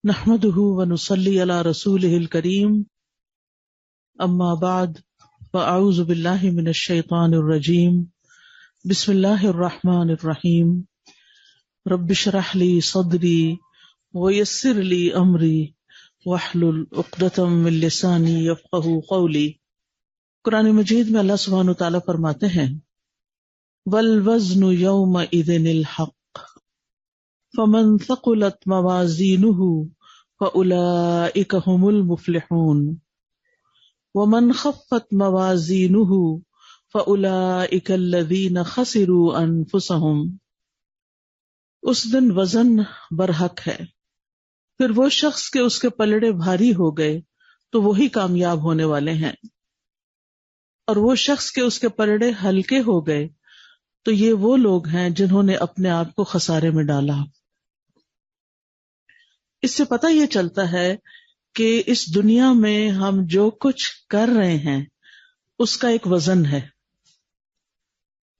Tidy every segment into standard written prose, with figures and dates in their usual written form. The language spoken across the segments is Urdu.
نحمده ونصلي على رسوله الكريم اما بعد فاعوذ بالله من الشيطان الرجيم بسم الله الرحمن الرحيم رب اشرح لي صدري ويسر لي امري واحلل عقدة من لساني يفقهوا قولي۔ قرآن مجید میں اللہ سبحانہ وتعالیٰ فرماتے ہیں والوزن يومئذ الحق فمن ثقلت موازینہ فأولئک هم المفلحون ومن خفت موازینہ فأولئک الذین خسروا انفسهم۔ اس دن وزن برحق ہے، پھر وہ شخص کے اس کے پلڑے بھاری ہو گئے تو وہی کامیاب ہونے والے ہیں، اور وہ شخص کے اس کے پلڑے ہلکے ہو گئے تو یہ وہ لوگ ہیں جنہوں نے اپنے آپ کو خسارے میں ڈالا۔ اس سے پتہ یہ چلتا ہے کہ اس دنیا میں ہم جو کچھ کر رہے ہیں اس کا ایک وزن ہے۔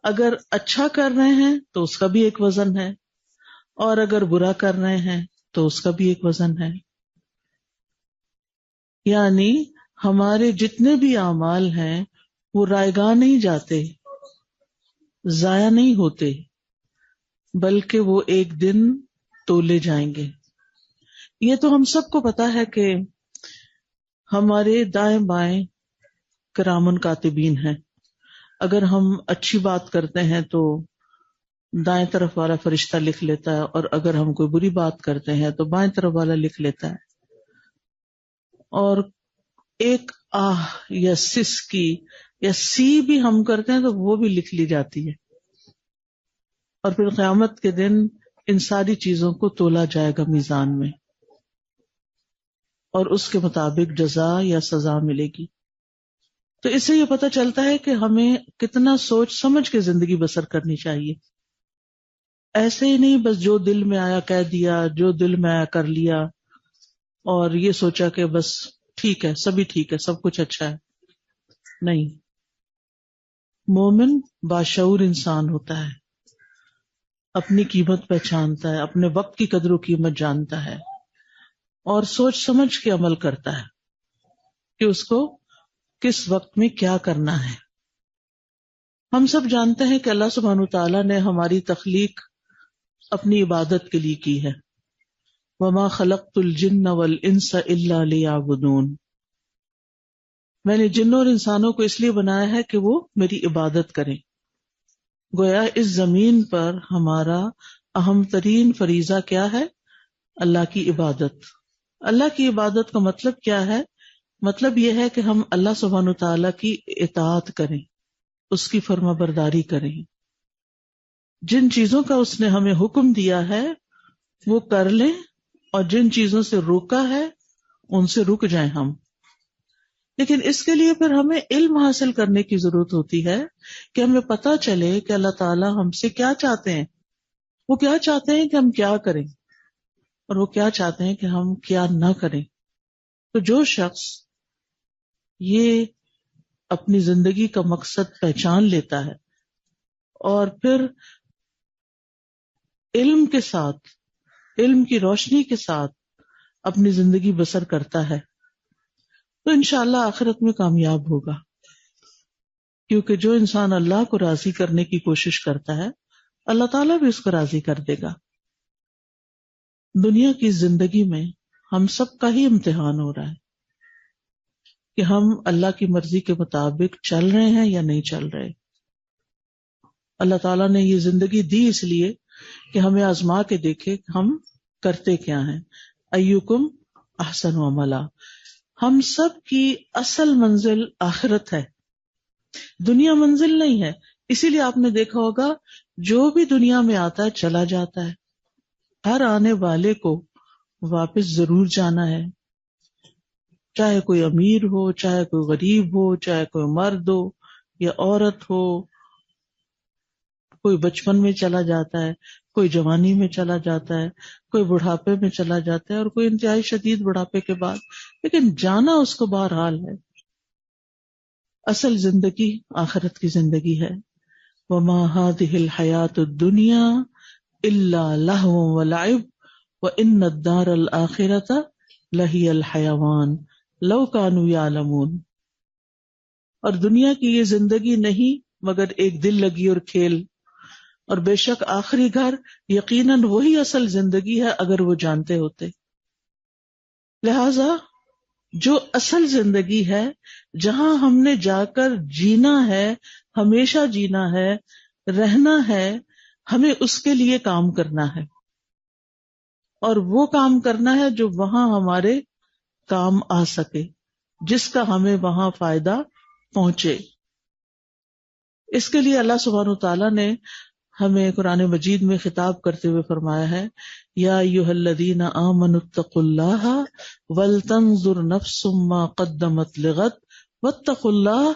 اگر اچھا کر رہے ہیں تو اس کا بھی ایک وزن ہے، اور اگر برا کر رہے ہیں تو اس کا بھی ایک وزن ہے۔ یعنی ہمارے جتنے بھی اعمال ہیں وہ رائیگاں نہیں جاتے، ضائع نہیں ہوتے، بلکہ وہ ایک دن تولے جائیں گے۔ یہ تو ہم سب کو پتا ہے کہ ہمارے دائیں بائیں کرامن کاتبین ہیں۔ اگر ہم اچھی بات کرتے ہیں تو دائیں طرف والا فرشتہ لکھ لیتا ہے، اور اگر ہم کوئی بری بات کرتے ہیں تو بائیں طرف والا لکھ لیتا ہے، اور ایک آہ یا سس کی یا سی بھی ہم کرتے ہیں تو وہ بھی لکھ لی جاتی ہے، اور پھر قیامت کے دن ان ساری چیزوں کو تولا جائے گا میزان میں، اور اس کے مطابق جزا یا سزا ملے گی۔ تو اس سے یہ پتہ چلتا ہے کہ ہمیں کتنا سوچ سمجھ کے زندگی بسر کرنی چاہیے۔ ایسے ہی نہیں بس جو دل میں آیا کہہ دیا، جو دل میں آیا کر لیا، اور یہ سوچا کہ بس ٹھیک ہے، سبھی ٹھیک ہے، سب کچھ اچھا ہے۔ نہیں، مومن باشعور انسان ہوتا ہے، اپنی قیمت پہچانتا ہے، اپنے وقت کی قدر و قیمت جانتا ہے، اور سوچ سمجھ کے عمل کرتا ہے کہ اس کو کس وقت میں کیا کرنا ہے۔ ہم سب جانتے ہیں کہ اللہ سبحانہ وتعالیٰ نے ہماری تخلیق اپنی عبادت کے لیے کی ہے۔ وَمَا خَلَقْتُ الْجِنَّ وَالْإِنسَ إِلَّا لِيَعْبُدُونَ، میں نے جنوں اور انسانوں کو اس لیے بنایا ہے کہ وہ میری عبادت کریں۔ گویا اس زمین پر ہمارا اہم ترین فریضہ کیا ہے؟ اللہ کی عبادت۔ اللہ کی عبادت کا مطلب کیا ہے؟ مطلب یہ ہے کہ ہم اللہ سبحانہ وتعالیٰ کی اطاعت کریں، اس کی فرما برداری کریں، جن چیزوں کا اس نے ہمیں حکم دیا ہے وہ کر لیں، اور جن چیزوں سے روکا ہے ان سے رک جائیں ہم۔ لیکن اس کے لیے پھر ہمیں علم حاصل کرنے کی ضرورت ہوتی ہے کہ ہمیں پتہ چلے کہ اللہ تعالیٰ ہم سے کیا چاہتے ہیں، وہ کیا چاہتے ہیں کہ ہم کیا کریں، اور وہ کیا چاہتے ہیں کہ ہم کیا نہ کریں۔ تو جو شخص یہ اپنی زندگی کا مقصد پہچان لیتا ہے اور پھر علم کے ساتھ، علم کی روشنی کے ساتھ اپنی زندگی بسر کرتا ہے تو انشاءاللہ آخرت میں کامیاب ہوگا، کیونکہ جو انسان اللہ کو راضی کرنے کی کوشش کرتا ہے اللہ تعالیٰ بھی اس کو راضی کر دے گا۔ دنیا کی زندگی میں ہم سب کا ہی امتحان ہو رہا ہے کہ ہم اللہ کی مرضی کے مطابق چل رہے ہیں یا نہیں چل رہے۔ اللہ تعالیٰ نے یہ زندگی دی اس لیے کہ ہمیں آزما کے دیکھے ہم کرتے کیا ہیں۔ ایوکم احسن عملا، ہم سب کی اصل منزل آخرت ہے، دنیا منزل نہیں ہے۔ اسی لیے آپ نے دیکھا ہوگا جو بھی دنیا میں آتا ہے چلا جاتا ہے، ہر آنے والے کو واپس ضرور جانا ہے، چاہے کوئی امیر ہو، چاہے کوئی غریب ہو، چاہے کوئی مرد ہو یا عورت ہو، کوئی بچپن میں چلا جاتا ہے، کوئی جوانی میں چلا جاتا ہے، کوئی بڑھاپے میں چلا جاتا ہے، اور کوئی انتہائی شدید بڑھاپے کے بعد، لیکن جانا اس کو بہرحال ہے۔ اصل زندگی آخرت کی زندگی ہے۔ وَمَا هَذِهِ الْحَيَاةُ الدُّنْيَا إِلَّا لَهْوٌ وَلَعِبٌ وَإِنَّ الدَّارَ الْآخِرَةَ لَهِيَ الْحَيَوَانُ لَوْ كَانُوا يَعْلَمُونَ، اور دنیا کی یہ زندگی نہیں مگر ایک دل لگی اور کھیل، اور بے شک آخری گھر یقیناً وہی اصل زندگی ہے اگر وہ جانتے ہوتے۔ لہذا جو اصل زندگی ہے، جہاں ہم نے جا کر جینا ہے، ہمیشہ جینا ہے، رہنا ہے، ہمیں اس کے لیے کام کرنا ہے، اور وہ کام کرنا ہے جو وہاں ہمارے کام آ سکے، جس کا ہمیں وہاں فائدہ پہنچے۔ اس کے لیے اللہ سبحانہ وتعالیٰ نے ہمیں قرآن مجید میں خطاب کرتے ہوئے فرمایا ہے، یا ایھا الذین آمنوا اتقوا اللہ ولتنظر نفس ما قدمت لغد واتقوا اللہ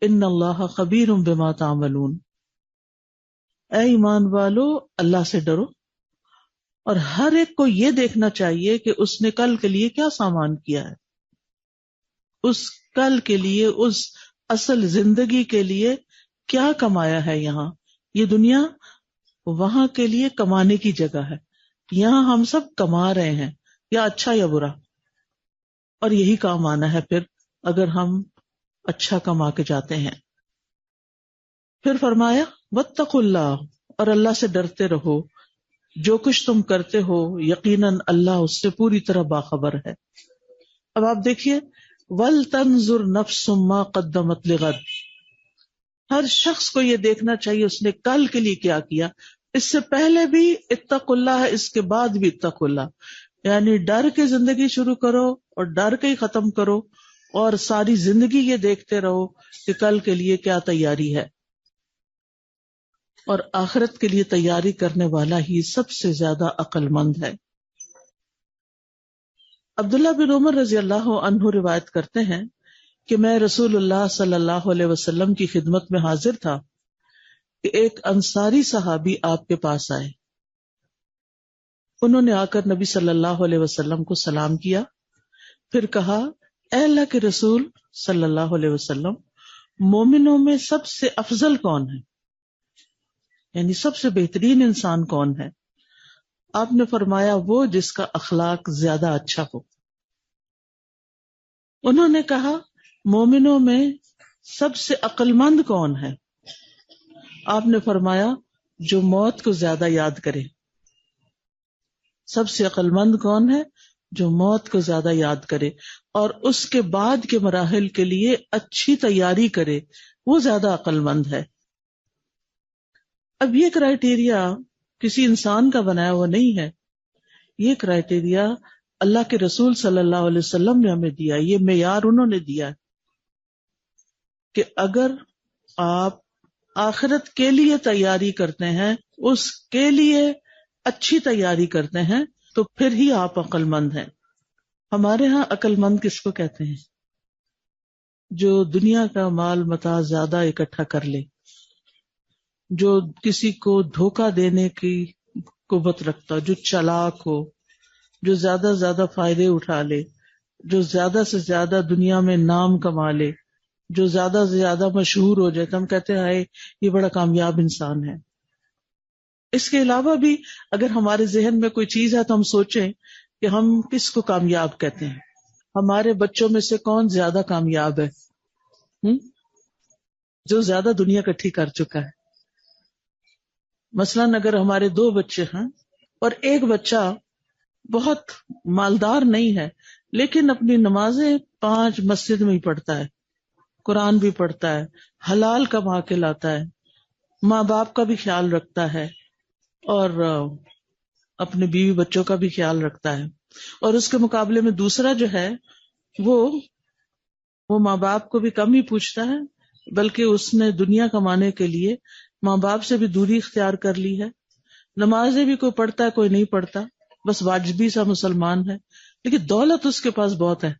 ان اللہ خبیر بما تعملون۔ اے ایمان والو، اللہ سے ڈرو، اور ہر ایک کو یہ دیکھنا چاہیے کہ اس نے کل کے لیے کیا سامان کیا ہے، اس کل کے لیے، اس اصل زندگی کے لیے کیا کمایا ہے۔ یہاں یہ دنیا وہاں کے لیے کمانے کی جگہ ہے، یہاں ہم سب کما رہے ہیں، یا اچھا یا برا، اور یہی کام آنا ہے پھر اگر ہم اچھا کما کے جاتے ہیں۔ پھر فرمایا واتقوا اللہ، اور اللہ سے ڈرتے رہو، جو کچھ تم کرتے ہو یقیناً اللہ اس سے پوری طرح باخبر ہے۔ اب آپ دیکھیے، وَلْتَنْظُرْ نَفْسٌ مَا قَدَّمَتْ لِغَدٍ، ہر شخص کو یہ دیکھنا چاہیے اس نے کل کے لیے کیا کیا۔ اس سے پہلے بھی اتقوا اللہ ہے، اس کے بعد بھی اتقوا اللہ، یعنی ڈر کے زندگی شروع کرو اور ڈر کے ہی ختم کرو، اور ساری زندگی یہ دیکھتے رہو کہ کل کے لیے کیا تیاری ہے، اور آخرت کے لیے تیاری کرنے والا ہی سب سے زیادہ عقل مند ہے۔ عبداللہ بن عمر رضی اللہ عنہ روایت کرتے ہیں کہ میں رسول اللہ صلی اللہ علیہ وسلم کی خدمت میں حاضر تھا کہ ایک انصاری صحابی آپ کے پاس آئے۔ انہوں نے آ کر نبی صلی اللہ علیہ وسلم کو سلام کیا، پھر کہا، اے اللہ کے رسول صلی اللہ علیہ وسلم، مومنوں میں سب سے افضل کون ہے، یعنی سب سے بہترین انسان کون ہے؟ آپ نے فرمایا، وہ جس کا اخلاق زیادہ اچھا ہو۔ انہوں نے کہا، مومنوں میں سب سے عقل مند کون ہے؟ آپ نے فرمایا، جو موت کو زیادہ یاد کرے۔ سب سے عقل مند کون ہے؟ جو موت کو زیادہ یاد کرے اور اس کے بعد کے مراحل کے لیے اچھی تیاری کرے، وہ زیادہ عقل مند ہے۔ اب یہ کرائیٹیریا کسی انسان کا بنایا ہوا نہیں ہے، یہ کرائیٹیریا اللہ کے رسول صلی اللہ علیہ وسلم نے ہمیں دیا، یہ معیار انہوں نے دیا کہ اگر آپ آخرت کے لیے تیاری کرتے ہیں، اس کے لیے اچھی تیاری کرتے ہیں، تو پھر ہی آپ عقل مند ہیں۔ ہمارے ہاں عقل مند کس کو کہتے ہیں؟ جو دنیا کا مال متاع زیادہ اکٹھا کر لے، جو کسی کو دھوکہ دینے کی قوت رکھتا، جو چلاک ہو، جو زیادہ سے زیادہ فائدے اٹھا لے، جو زیادہ سے زیادہ دنیا میں نام کما لے، جو زیادہ سے زیادہ مشہور ہو جائے، تو ہم کہتے ہیں یہ بڑا کامیاب انسان ہے۔ اس کے علاوہ بھی اگر ہمارے ذہن میں کوئی چیز ہے تو ہم سوچیں کہ ہم کس کو کامیاب کہتے ہیں۔ ہمارے بچوں میں سے کون زیادہ کامیاب ہے؟ جو زیادہ دنیا اکٹھی کر چکا ہے۔ مثلاً اگر ہمارے 2 بچے ہیں اور ایک بچہ بہت مالدار نہیں ہے لیکن اپنی نمازیں 5 مسجد میں ہی پڑھتا ہے، قرآن بھی پڑھتا ہے، حلال کما کے لاتا ہے، ماں باپ کا بھی خیال رکھتا ہے اور اپنے بیوی بچوں کا بھی خیال رکھتا ہے، اور اس کے مقابلے میں دوسرا جو ہے وہ ماں باپ کو بھی کم ہی پوچھتا ہے، بلکہ اس نے دنیا کمانے کے لیے ماں باپ سے بھی دوری اختیار کر لی ہے، نمازیں بھی کوئی پڑھتا ہے کوئی نہیں پڑھتا، بس واجبی سا مسلمان ہے، لیکن دولت اس کے پاس بہت ہے۔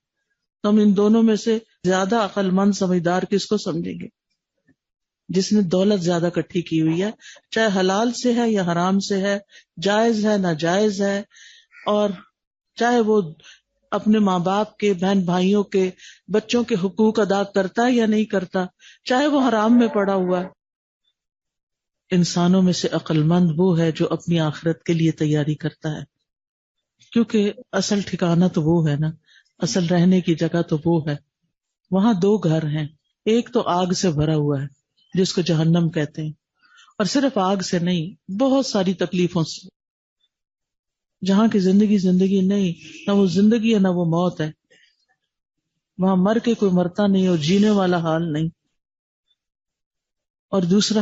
تو ہم ان دونوں میں سے زیادہ عقل مند سمجھدار کس کو سمجھیں گے؟ جس نے دولت زیادہ اکٹھی کی ہوئی ہے، چاہے حلال سے ہے یا حرام سے ہے، جائز ہے ناجائز ہے، اور چاہے وہ اپنے ماں باپ کے، بہن بھائیوں کے، بچوں کے حقوق ادا کرتا ہے یا نہیں کرتا، چاہے وہ حرام میں پڑا ہوا ہے۔ انسانوں میں سے عقل مند وہ ہے جو اپنی آخرت کے لیے تیاری کرتا ہے۔ کیونکہ اصل ٹھکانہ تو وہ ہے نا، اصل رہنے کی جگہ تو وہ ہے. وہاں دو گھر ہیں، ایک تو آگ سے بھرا ہوا ہے جس کو جہنم کہتے ہیں، اور صرف آگ سے نہیں، بہت ساری تکلیفوں سے. جہاں کی زندگی نہیں، نہ وہ زندگی ہے نہ وہ موت ہے. وہاں مر کے کوئی مرتا نہیں اور جینے والا حال نہیں. اور دوسرا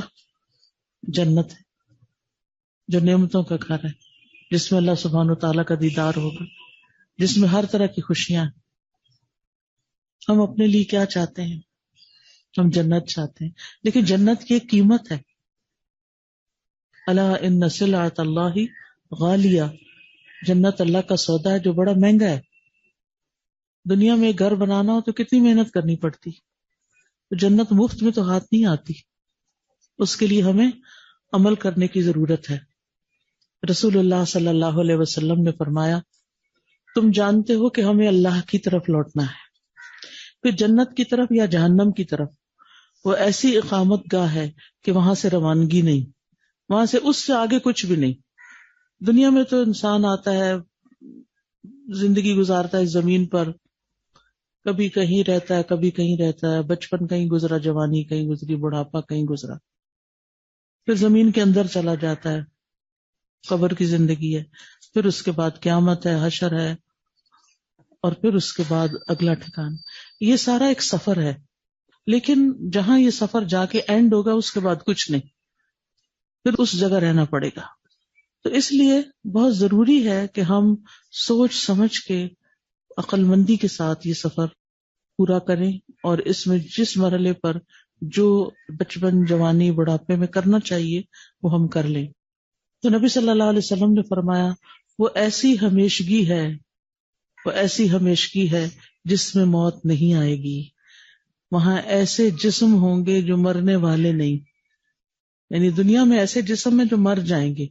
جنت ہے جو نعمتوں کا گھر ہے، جس میں اللہ سبحانہ وتعالیٰ کا دیدار ہوگا، جس میں ہر طرح کی خوشیاں ہیں. ہم اپنے لیے کیا چاہتے ہیں؟ ہم جنت چاہتے ہیں، لیکن جنت کی ایک قیمت ہے. الا ان سلعۃ اللہ غالیہ، جنت اللہ کا سودا ہے جو بڑا مہنگا ہے. دنیا میں ایک گھر بنانا ہو تو کتنی محنت کرنی پڑتی، تو جنت مفت میں تو ہاتھ نہیں آتی. اس کے لیے ہمیں عمل کرنے کی ضرورت ہے. رسول اللہ صلی اللہ علیہ وسلم نے فرمایا، تم جانتے ہو کہ ہمیں اللہ کی طرف لوٹنا ہے. پھر جنت کی طرف یا جہنم کی طرف، وہ ایسی اقامت گاہ ہے کہ وہاں سے روانگی نہیں، وہاں سے اس سے آگے کچھ بھی نہیں. دنیا میں تو انسان آتا ہے، زندگی گزارتا ہے اس زمین پر، کبھی کہیں رہتا ہے کبھی کہیں رہتا ہے، بچپن کہیں گزرا، جوانی کہیں گزری، بڑھاپا کہیں گزرا، پھر زمین کے اندر چلا جاتا ہے، قبر کی زندگی ہے، پھر اس کے بعد قیامت ہے، حشر ہے، اور پھر اس کے بعد اگلا ٹھکان. یہ سارا ایک سفر ہے، لیکن جہاں یہ سفر جا کے اینڈ ہوگا اس کے بعد کچھ نہیں، پھر اس جگہ رہنا پڑے گا. تو اس لیے بہت ضروری ہے کہ ہم سوچ سمجھ کے عقل مندی کے ساتھ یہ سفر پورا کریں، اور اس میں جس مرحلے پر جو بچپن، جوانی، بڑھاپے میں کرنا چاہیے وہ ہم کر لیں. تو نبی صلی اللہ علیہ وسلم نے فرمایا، وہ ایسی ہمیشگی ہے جس میں موت نہیں آئے گی. وہاں ایسے جسم ہوں گے جو مرنے والے نہیں، یعنی دنیا میں ایسے جسم ہیں جو مر جائیں گے،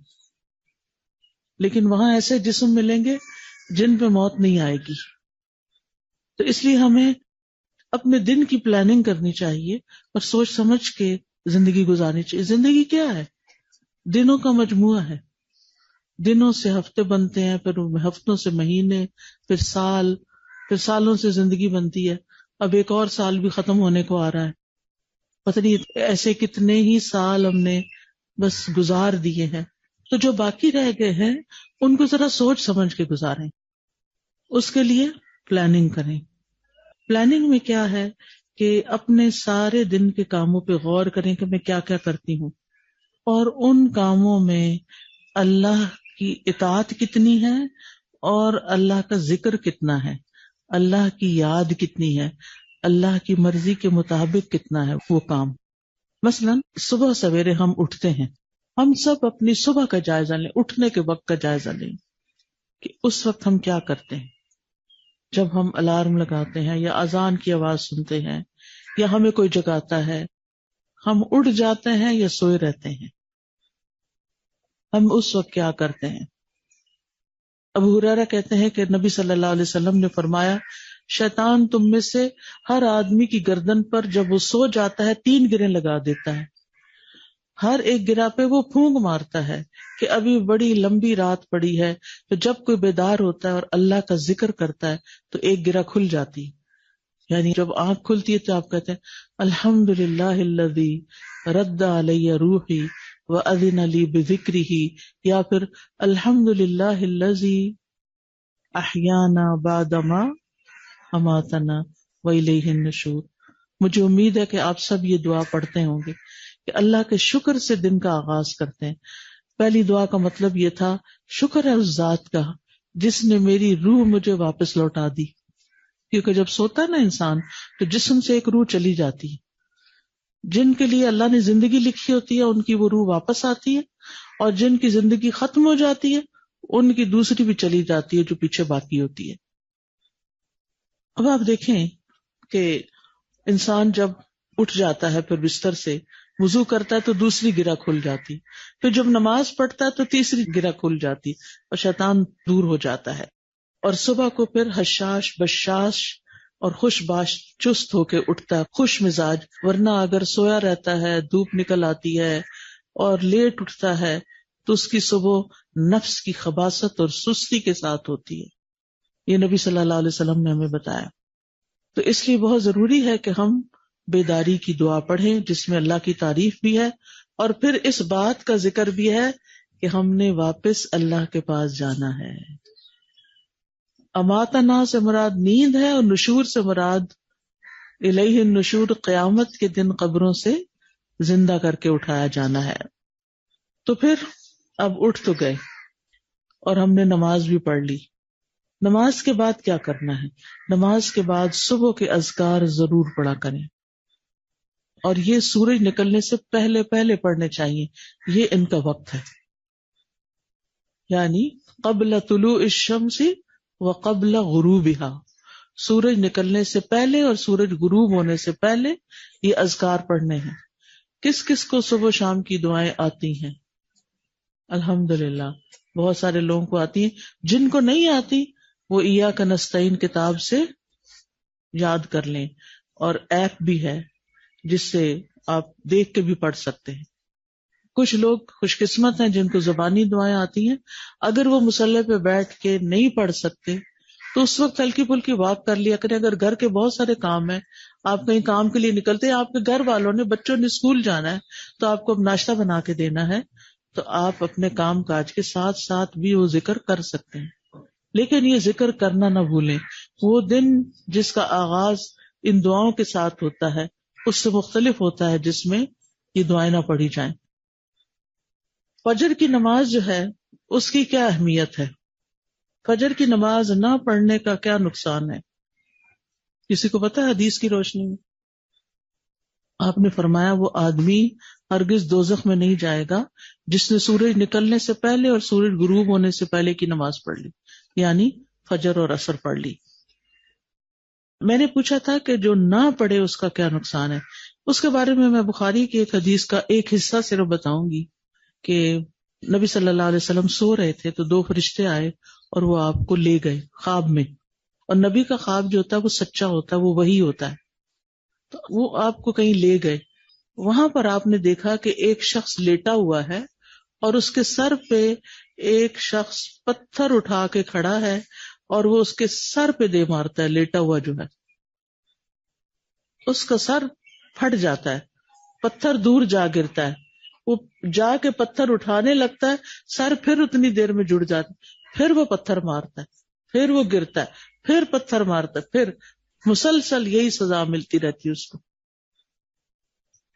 لیکن وہاں ایسے جسم ملیں گے جن پہ موت نہیں آئے گی. تو اس لیے ہمیں اپنے دن کی پلاننگ کرنی چاہیے اور سوچ سمجھ کے زندگی گزارنی چاہیے. زندگی کیا ہے؟ دنوں کا مجموعہ ہے. دنوں سے ہفتے بنتے ہیں، پھر ہفتوں سے مہینے، پھر سال، پھر سالوں سے زندگی بنتی ہے. اب ایک اور سال بھی ختم ہونے کو آ رہا ہے. پتہ نہیں ایسے کتنے ہی سال ہم نے بس گزار دیے ہیں. تو جو باقی رہ گئے ہیں ان کو ذرا سوچ سمجھ کے گزاریں، اس کے لیے پلاننگ کریں. پلاننگ میں کیا ہے کہ اپنے سارے دن کے کاموں پہ غور کریں کہ میں کیا کیا کرتی ہوں، اور ان کاموں میں اللہ کی اطاعت کتنی ہے اور اللہ کا ذکر کتنا ہے، اللہ کی یاد کتنی ہے، اللہ کی مرضی کے مطابق کتنا ہے وہ کام. مثلا صبح سویرے ہم اٹھتے ہیں، ہم سب اپنی صبح کا جائزہ لیں، اٹھنے کے وقت کا جائزہ لیں کہ اس وقت ہم کیا کرتے ہیں. جب ہم الارم لگاتے ہیں یا اذان کی آواز سنتے ہیں یا ہمیں کوئی جگاتا ہے، ہم اٹھ جاتے ہیں یا سوئے رہتے ہیں، ہم اس وقت کیا کرتے ہیں. ابو ہریرہ کہتے ہیں کہ نبی صلی اللہ علیہ وسلم نے فرمایا، شیطان تم میں سے ہر آدمی کی گردن پر جب وہ سو جاتا ہے 3 گریں لگا دیتا ہے. ہر ایک گرہ پہ وہ پھونک مارتا ہے کہ ابھی بڑی لمبی رات پڑی ہے. تو جب کوئی بیدار ہوتا ہے اور اللہ کا ذکر کرتا ہے تو ایک گرہ کھل جاتی، یعنی جب آنکھ کھلتی ہے تو آپ کہتے ہیں الحمدللہ الذی رد علی روحی وأذن لی بذکرہ، یا پھر الحمدللہ الذی احیانا بعدما اماتنا والیہ النشور. مجھے امید ہے کہ آپ سب یہ دعا پڑھتے ہوں گے کہ اللہ کے شکر سے دن کا آغاز کرتے ہیں. پہلی دعا کا مطلب یہ تھا، شکر ہے اس ذات کا جس نے میری روح مجھے واپس لوٹا دی. کیونکہ جب سوتا ہے نا انسان تو جسم سے ایک روح چلی جاتی ہے. جن کے لیے اللہ نے زندگی لکھی ہوتی ہے ان کی وہ روح واپس آتی ہے، اور جن کی زندگی ختم ہو جاتی ہے ان کی دوسری بھی چلی جاتی ہے جو پیچھے باقی ہوتی ہے. اب آپ دیکھیں کہ انسان جب اٹھ جاتا ہے پھر بستر سے وضو کرتا ہے تو دوسری گرہ کھل جاتی، پھر جب نماز پڑھتا ہے تو تیسری گرہ کھل جاتی اور شیطان دور ہو جاتا ہے. اور صبح کو پھر حشاش بشاش اور خوش باش چست ہو کے اٹھتا ہے، خوش مزاج. ورنہ اگر سویا رہتا ہے، دھوپ نکل آتی ہے اور لیٹ اٹھتا ہے تو اس کی صبح نفس کی خباثت اور سستی کے ساتھ ہوتی ہے. یہ نبی صلی اللہ علیہ وسلم نے ہمیں بتایا. تو اس لیے بہت ضروری ہے کہ ہم بیداری کی دعا پڑھیں جس میں اللہ کی تعریف بھی ہے اور پھر اس بات کا ذکر بھی ہے کہ ہم نے واپس اللہ کے پاس جانا ہے. اماتنا سے مراد نیند ہے اور نشور سے مراد الیہ النشور، قیامت کے دن قبروں سے زندہ کر کے اٹھایا جانا ہے. تو پھر اب اٹھ تو گئے اور ہم نے نماز بھی پڑھ لی. نماز کے بعد کیا کرنا ہے؟ نماز کے بعد صبح کے اذکار ضرور پڑھا کریں اور یہ سورج نکلنے سے پہلے پہلے پڑھنے چاہیے. یہ ان کا وقت ہے، یعنی قبل طلوع الشمس وقبل غروبها، سورج نکلنے سے پہلے اور سورج غروب ہونے سے پہلے یہ اذکار پڑھنے ہیں. کس کس کو صبح شام کی دعائیں آتی ہیں؟ الحمدللہ بہت سارے لوگوں کو آتی ہیں. جن کو نہیں آتی وہ ایاک نستعین کتاب سے یاد کر لیں، اور ایپ بھی ہے جس سے آپ دیکھ کے بھی پڑھ سکتے ہیں. کچھ لوگ خوش قسمت ہیں جن کو زبانی دعائیں آتی ہیں. اگر وہ مصلی پہ بیٹھ کے نہیں پڑھ سکتے تو اس وقت ہلکی پھلکی واک کر لیا کریں. اگر گھر کے بہت سارے کام ہیں، آپ کہیں کام کے لیے نکلتے ہیں، آپ کے گھر والوں نے، بچوں نے اسکول جانا ہے تو آپ کو اب ناشتہ بنا کے دینا ہے، تو آپ اپنے کام کاج کے ساتھ ساتھ بھی وہ ذکر کر سکتے ہیں. لیکن یہ ذکر کرنا نہ بھولیں. وہ دن جس کا آغاز ان دعاؤں کے ساتھ ہوتا ہے اس سے مختلف ہوتا ہے جس میں یہ دعائیں نہ پڑھی جائیں. فجر کی نماز جو ہے اس کی کیا اہمیت ہے؟ فجر کی نماز نہ پڑھنے کا کیا نقصان ہے؟ کسی کو پتا ہے؟ حدیث کی روشنی میں آپ نے فرمایا وہ آدمی ہرگز دوزخ میں نہیں جائے گا جس نے سورج نکلنے سے پہلے اور سورج غروب ہونے سے پہلے کی نماز پڑھ لی، یعنی فجر اور عصر پڑھ لی. میں نے پوچھا تھا کہ جو نہ پڑھے اس کا کیا نقصان ہے. اس کے بارے میں بخاری کی ایک حدیث کا ایک حصہ صرف بتاؤں گی کہ نبی صلی اللہ علیہ وسلم سو رہے تھے تو دو فرشتے آئے اور وہ آپ کو لے گئے خواب میں. اور نبی کا خواب جو ہوتا ہے وہ سچا ہوتا ہے، وہ وہی ہوتا ہے. تو وہ آپ کو کہیں لے گئے. وہاں پر آپ نے دیکھا کہ ایک شخص لیٹا ہوا ہے اور اس کے سر پہ ایک شخص پتھر اٹھا کے کھڑا ہے اور وہ اس کے سر پہ دے مارتا ہے. لیٹا ہوا جو ہے اس کا سر پھٹ جاتا ہے، پتھر دور جا گرتا ہے. وہ جا کے پتھر اٹھانے لگتا ہے، سر پھر اتنی دیر میں جڑ جاتا ہے، پھر وہ پتھر مارتا ہے، پھر وہ گرتا ہے، پھر پتھر مارتا ہے، پھر مسلسل یہی سزا ملتی رہتی ہے اس کو.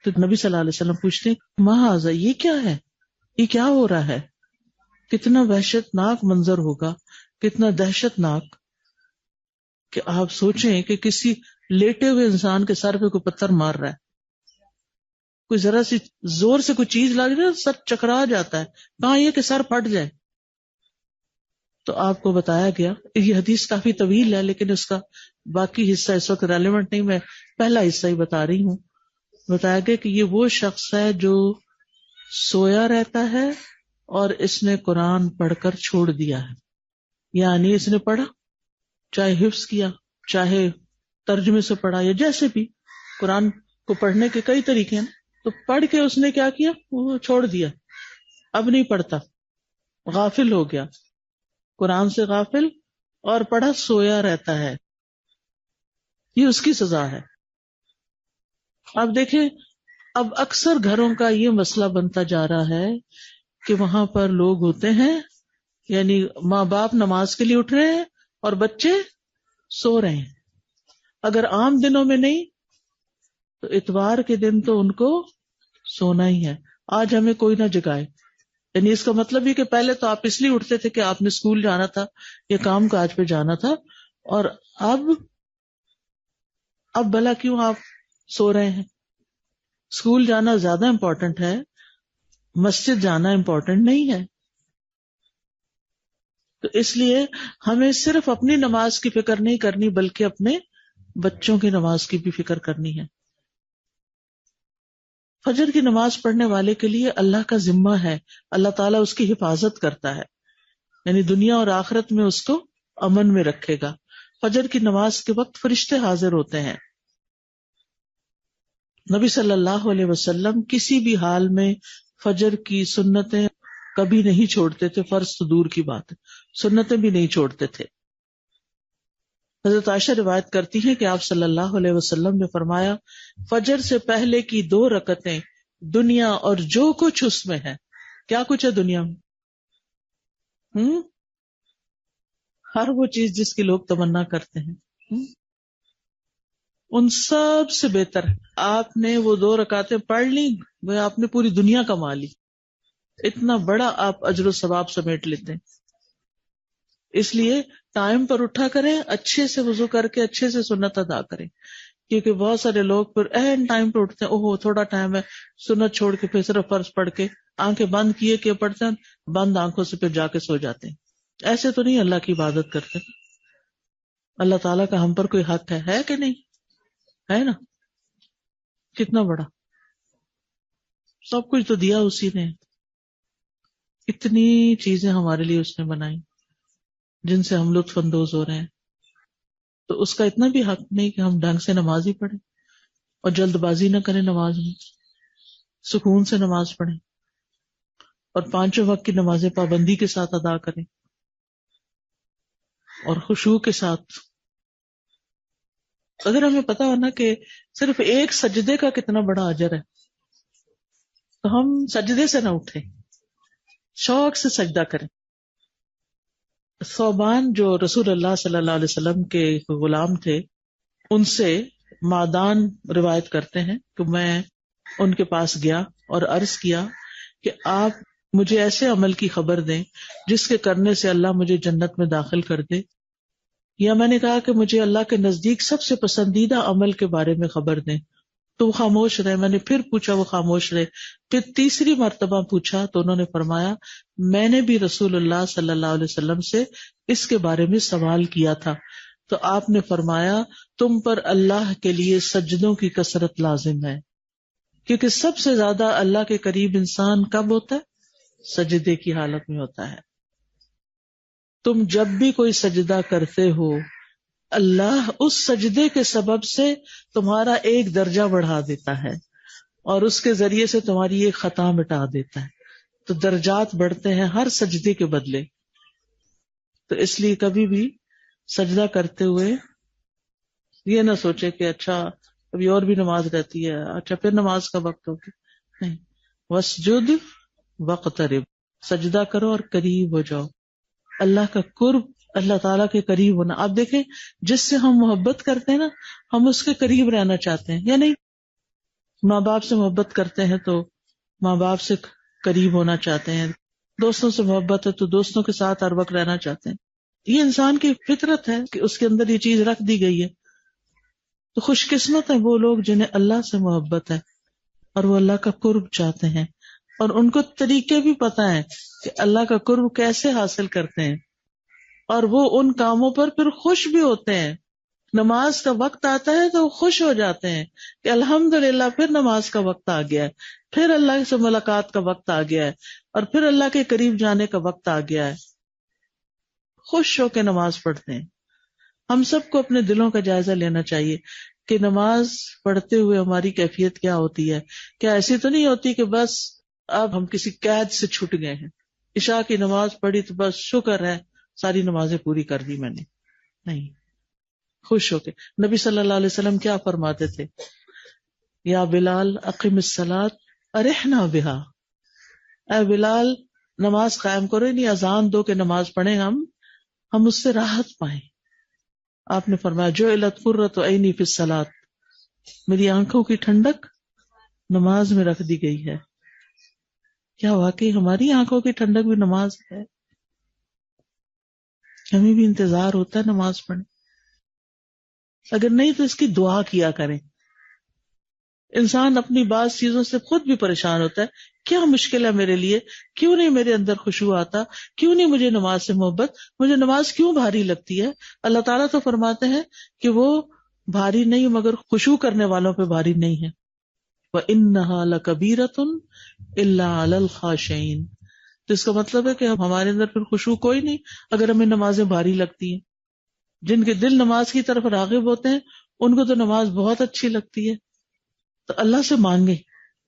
تو نبی صلی اللہ علیہ وسلم پوچھتے ہیں ماذا، یہ کیا ہے؟ یہ کیا ہو رہا ہے؟ کتنا وحشت ناک منظر ہوگا، کتنا دہشت ناک کہ آپ سوچیں کہ کسی لیٹے ہوئے انسان کے سر پہ کوئی پتھر مار رہا ہے. کوئی ذرا سی زور سے کوئی چیز لگ رہی ہے سر چکرا جاتا ہے، کہاں یہ کہ سر پھٹ جائے. تو آپ کو بتایا گیا، یہ حدیث کافی طویل ہے لیکن اس کا باقی حصہ اس وقت ریلیونٹ نہیں، میں پہلا حصہ ہی بتا رہی ہوں. بتایا گیا کہ یہ وہ شخص ہے جو سویا رہتا ہے اور اس نے قرآن پڑھ کر چھوڑ دیا ہے. یعنی اس نے پڑھا، چاہے حفظ کیا، چاہے ترجمے سے پڑھا، یا جیسے بھی. قرآن کو پڑھنے کے کئی طریقے ہیں، تو پڑھ کے اس نے کیا کیا؟ وہ چھوڑ دیا، اب نہیں پڑھتا، غافل ہو گیا، قرآن سے غافل، اور پڑھا سویا رہتا ہے. یہ اس کی سزا ہے. آپ دیکھیں اب اکثر گھروں کا یہ مسئلہ بنتا جا رہا ہے کہ وہاں پر لوگ ہوتے ہیں، یعنی ماں باپ نماز کے لیے اٹھ رہے ہیں اور بچے سو رہے ہیں. اگر عام دنوں میں نہیں تو اتوار کے دن تو ان کو سونا ہی ہے. آج ہمیں کوئی نہ جگائے، یعنی اس کا مطلب یہ کہ پہلے تو آپ اس لیے اٹھتے تھے کہ آپ نے اسکول جانا تھا یا کام کاج پہ جانا تھا، اور اب بھلا کیوں آپ سو رہے ہیں؟ اسکول جانا زیادہ امپورٹنٹ ہے، مسجد جانا امپورٹنٹ نہیں ہے. تو اس لیے ہمیں صرف اپنی نماز کی فکر نہیں کرنی بلکہ اپنے بچوں کی نماز کی بھی فکر کرنی ہے. فجر کی نماز پڑھنے والے کے لیے اللہ کا ذمہ ہے، اللہ تعالیٰ اس کی حفاظت کرتا ہے، یعنی دنیا اور آخرت میں اس کو امن میں رکھے گا. فجر کی نماز کے وقت فرشتے حاضر ہوتے ہیں. نبی صلی اللہ علیہ وسلم کسی بھی حال میں فجر کی سنتیں کبھی نہیں چھوڑتے تھے، فرض تو دور کی بات ہے، سنتیں بھی نہیں چھوڑتے تھے۔ حضرت عائشہ روایت کرتی ہیں کہ آپ صلی اللہ علیہ وسلم نے فرمایا، فجر سے پہلے کی 2 رکعتیں دنیا اور جو کچھ اس میں ہے، کیا کچھ ہے دنیا میں، ہر وہ چیز جس کی لوگ تمنا کرتے ہیں، ان سب سے بہتر ہے۔ آپ نے وہ 2 رکعتیں پڑھ لی، وہ آپ نے پوری دنیا کما لی، اتنا بڑا آپ اجر و ثواب سمیٹ لیتے ہیں۔ اس لیے ٹائم پر اٹھا کریں، اچھے سے وضو کر کے اچھے سے سنت ادا کریں، کیونکہ بہت سارے لوگ پھر این ٹائم پہ اٹھتے ہیں، اوہ تھوڑا ٹائم ہے، سنت چھوڑ کے پھر صرف فرض پڑھ کے آنکھیں بند کیے پڑھتے ہیں، بند آنکھوں سے پھر جا کے سو جاتے ہیں۔ ایسے تو نہیں اللہ کی عبادت کرتے۔ اللہ تعالیٰ کا ہم پر کوئی حق ہے کہ نہیں؟ ہے نا؟ کتنا بڑا، سب کچھ تو دیا اسی نے، اتنی چیزیں ہمارے لیے اس نے بنائی جن سے ہم لطف اندوز ہو رہے ہیں، تو اس کا اتنا بھی حق نہیں کہ ہم ڈھنگ سے نماز ہی پڑھیں اور جلد بازی نہ کریں نماز میں، سکون سے نماز پڑھیں اور 5 وقت کی نمازیں پابندی کے ساتھ ادا کریں اور خشوع کے ساتھ۔ اگر ہمیں پتا ہونا کہ صرف ایک سجدے کا کتنا بڑا اجر ہے تو ہم سجدے سے نہ اٹھیں، شوق سے سجدہ کریں۔ ثوبان جو رسول اللہ صلی اللہ علیہ وسلم کے غلام تھے، ان سے معدان روایت کرتے ہیں کہ میں ان کے پاس گیا اور عرض کیا کہ آپ مجھے ایسے عمل کی خبر دیں جس کے کرنے سے اللہ مجھے جنت میں داخل کر دے، یا میں نے کہا کہ مجھے اللہ کے نزدیک سب سے پسندیدہ عمل کے بارے میں خبر دیں، تو وہ خاموش رہے۔ میں نے پھر پوچھا، وہ خاموش رہے۔ پھر تیسری مرتبہ پوچھا تو انہوں نے فرمایا، میں نے بھی رسول اللہ صلی اللہ علیہ وسلم سے اس کے بارے میں سوال کیا تھا، تو آپ نے فرمایا تم پر اللہ کے لیے سجدوں کی کثرت لازم ہے، کیونکہ سب سے زیادہ اللہ کے قریب انسان کب ہوتا ہے؟ سجدے کی حالت میں ہوتا ہے۔ تم جب بھی کوئی سجدہ کرتے ہو، اللہ اس سجدے کے سبب سے تمہارا ایک درجہ بڑھا دیتا ہے اور اس کے ذریعے سے تمہاری ایک خطا مٹا دیتا ہے، تو درجات بڑھتے ہیں ہر سجدے کے بدلے۔ تو اس لیے کبھی بھی سجدہ کرتے ہوئے یہ نہ سوچے کہ اچھا ابھی اور بھی نماز رہتی ہے، اچھا پھر نماز کا وقت ہوگی، نہیں، وسجد وقترب، سجدہ کرو اور قریب ہو جاؤ۔ اللہ کا قرب، اللہ تعالیٰ کے قریب ہونا۔ آپ دیکھیں جس سے ہم محبت کرتے ہیں نا، ہم اس کے قریب رہنا چاہتے ہیں، یا نہیں؟ ماں باپ سے محبت کرتے ہیں تو ماں باپ سے قریب ہونا چاہتے ہیں، دوستوں سے محبت ہے تو دوستوں کے ساتھ ہر وقت رہنا چاہتے ہیں۔ یہ انسان کی فطرت ہے کہ اس کے اندر یہ چیز رکھ دی گئی ہے۔ تو خوش قسمت ہیں وہ لوگ جنہیں اللہ سے محبت ہے اور وہ اللہ کا قرب چاہتے ہیں، اور ان کو طریقے بھی پتہ ہیں کہ اللہ کا قرب کیسے حاصل کرتے ہیں، اور وہ ان کاموں پر پھر خوش بھی ہوتے ہیں۔ نماز کا وقت آتا ہے تو وہ خوش ہو جاتے ہیں کہ الحمدللہ پھر نماز کا وقت آ گیا ہے، پھر اللہ سے ملاقات کا وقت آ گیا ہے، اور پھر اللہ کے قریب جانے کا وقت آ گیا ہے۔ خوش ہو کے نماز پڑھتے ہیں۔ ہم سب کو اپنے دلوں کا جائزہ لینا چاہیے کہ نماز پڑھتے ہوئے ہماری کیفیت کیا ہوتی ہے۔ کیا ایسی تو نہیں ہوتی کہ بس اب ہم کسی قید سے چھوٹ گئے ہیں، عشاء کی نماز پڑھی تو بس شکر ہے ساری نمازیں پوری کر دی میں نے؟ نہیں، خوش ہو کے۔ نبی صلی اللہ علیہ وسلم کیا فرماتے تھے؟ یا بلال اقم الصلاۃ ارحنا بہا، اے بلال نماز قائم کرو، نہیں اذان دو کہ نماز پڑھیں ہم اس سے راحت پائیں۔ آپ نے فرمایا جعلت قرۃ عینی فی الصلاۃ، میری آنکھوں کی ٹھنڈک نماز میں رکھ دی گئی ہے۔ کیا واقعی ہماری آنکھوں کی ٹھنڈک بھی نماز ہے؟ ہمیں بھی انتظار ہوتا ہے نماز پڑھنے؟ اگر نہیں تو اس کی دعا کیا کریں۔ انسان اپنی بعض چیزوں سے خود بھی پریشان ہوتا ہے، کیا مشکل ہے میرے لیے، کیوں نہیں میرے اندر خشوع آتا، کیوں نہیں مجھے نماز سے محبت، مجھے نماز کیوں بھاری لگتی ہے؟ اللہ تعالیٰ تو فرماتے ہیں کہ وہ بھاری نہیں مگر خشوع کرنے والوں پہ بھاری نہیں ہے۔ وَإِنَّهَا لَكَبِيرَةٌ إِلَّا عَلَى الْخَاشِعِينَ، تو اس کا مطلب ہے کہ ہمارے اندر پھر خشوع کوئی نہیں اگر ہمیں نمازیں بھاری لگتی ہیں۔ جن کے دل نماز کی طرف راغب ہوتے ہیں ان کو تو نماز بہت اچھی لگتی ہے، تو اللہ سے مانگے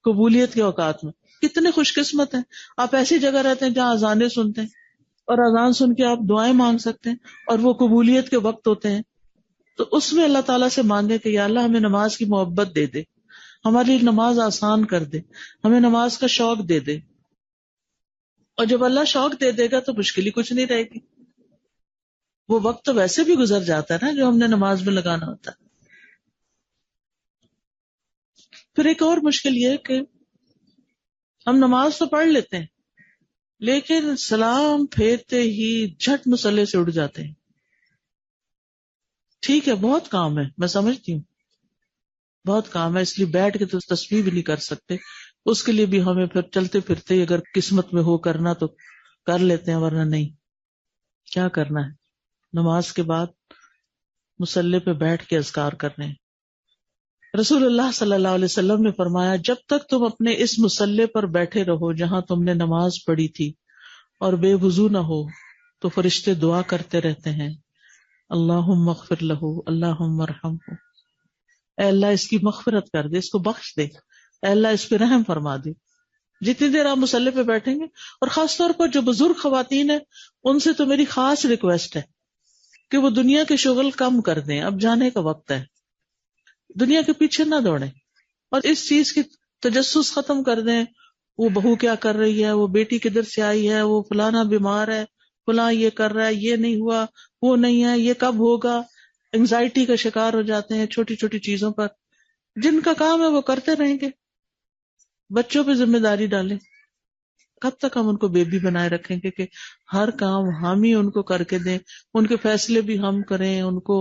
قبولیت کے اوقات میں۔ کتنے خوش قسمت ہیں. آپ ایسی جگہ رہتے ہیں جہاں اذانیں سنتے ہیں اور اذان سن کے آپ دعائیں مانگ سکتے ہیں اور وہ قبولیت کے وقت ہوتے ہیں. تو اس میں اللہ تعالیٰ سے مانگے کہ یا اللہ ہمیں نماز کی محبت دے دے، ہمارے لیے نماز آسان کر دے، ہمیں نماز کا شوق دے دے. اور جب اللہ شوق دے دے گا تو مشکل ہی کچھ نہیں رہے گی. وہ وقت تو ویسے بھی گزر جاتا ہے نا جو ہم نے نماز میں لگانا ہوتا ہے. پھر ایک اور مشکل یہ ہے کہ ہم نماز تو پڑھ لیتے ہیں لیکن سلام پھیرتے ہی جھٹ مصلے سے اٹھ جاتے ہیں. ٹھیک ہے بہت کام ہے، میں سمجھتی ہوں بہت کام ہے، اس لیے بیٹھ کے تو تسبیح بھی نہیں کر سکتے. اس کے لیے بھی ہمیں پھر چلتے پھرتے ہی اگر قسمت میں ہو کرنا تو کر لیتے ہیں، ورنہ نہیں. کیا کرنا ہے؟ نماز کے بعد مصلی پہ بیٹھ کے اذکار کرنے ہیں. رسول اللہ صلی اللہ علیہ وسلم نے فرمایا جب تک تم اپنے اس مصلی پر بیٹھے رہو جہاں تم نے نماز پڑھی تھی اور بے وضو نہ ہو تو فرشتے دعا کرتے رہتے ہیں اللہم اغفر لہ اللہم ارحمہ، اے اللہ اس کی مغفرت کر دے، اس کو بخش دے، اے اللہ اس پہ رحم فرما دے. جتنی دیر آپ مصلی پہ بیٹھیں گے، اور خاص طور پر جو بزرگ خواتین ہیں ان سے تو میری خاص ریکویسٹ ہے کہ وہ دنیا کے شغل کم کر دیں. اب جانے کا وقت ہے، دنیا کے پیچھے نہ دوڑیں اور اس چیز کی تجسس ختم کر دیں. وہ بہو کیا کر رہی ہے، وہ بیٹی کدھر سے آئی ہے، وہ فلانا بیمار ہے، فلاں یہ کر رہا ہے، یہ نہیں ہوا، وہ نہیں ہے، یہ کب ہوگا. انگزائٹی کا شکار ہو جاتے ہیں چھوٹی چھوٹی چیزوں پر. جن کا کام ہے وہ کرتے رہیں گے. بچوں پہ ذمہ داری ڈالیں. کب تک ہم ان کو بیبی بنائے رکھیں گے کہ ہر کام ہم ہی ان کو کر کے دیں، ان کے فیصلے بھی ہم کریں، ان کو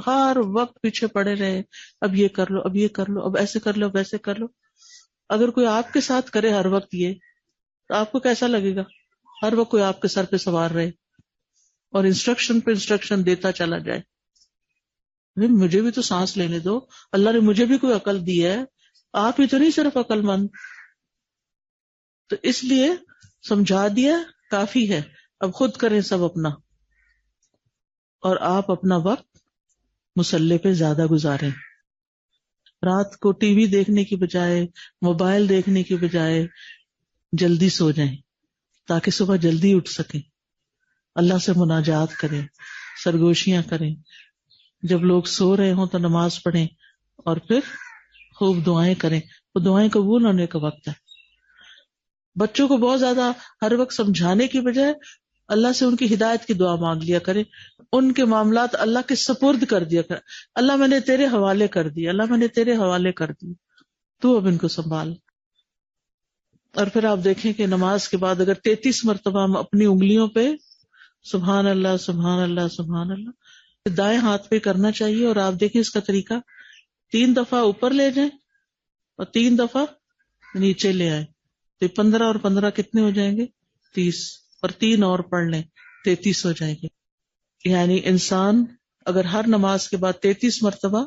ہر وقت پیچھے پڑے رہے، اب یہ کر لو، اب یہ کر لو، اب ایسے کر لو، اب ایسے کر لو. اگر کوئی آپ کے ساتھ کرے ہر وقت یہ، تو آپ کو کیسا لگے گا؟ ہر وقت کوئی آپ کے سر پہ سوار رہے اور انسٹرکشن پہ انسٹرکشن دیتا چلا جائے. مجھے بھی تو سانس لینے دو، اللہ نے مجھے بھی کوئی عقل دی ہے، آپ ہی تو نہیں صرف عقل مند. تو اس لیے سمجھا دیا کافی ہے، اب خود کریں سب اپنا. اور آپ اپنا وقت مصلی پہ زیادہ گزاریں. رات کو ٹی وی دیکھنے کی بجائے، موبائل دیکھنے کی بجائے جلدی سو جائیں تاکہ صبح جلدی اٹھ سکیں. اللہ سے مناجات کریں، سرگوشیاں کریں. جب لوگ سو رہے ہوں تو نماز پڑھیں اور پھر خوب دعائیں کریں. وہ دعائیں قبول ہونے کا وقت ہے. بچوں کو بہت زیادہ ہر وقت سمجھانے کی بجائے اللہ سے ان کی ہدایت کی دعا مانگ لیا کرے. ان کے معاملات اللہ کے سپرد کر دیا کرے. اللہ میں نے تیرے حوالے کر دی، اللہ میں نے تیرے حوالے کر دی، تو اب ان کو سنبھال. اور پھر آپ دیکھیں کہ نماز کے بعد اگر 33 مرتبہ ہم اپنی انگلیوں پہ سبحان اللہ سبحان اللہ سبحان اللہ دائیں ہاتھ پہ کرنا چاہیے. اور آپ دیکھیں اس کا طریقہ 3 دفعہ اوپر لے جائیں اور 3 دفعہ نیچے لے آئیں. تو 15 اور 15 کتنے ہو جائیں گے؟ 30. اور 3 اور پڑھ لیں 33 ہو جائیں گے. یعنی انسان اگر ہر نماز کے بعد 33 مرتبہ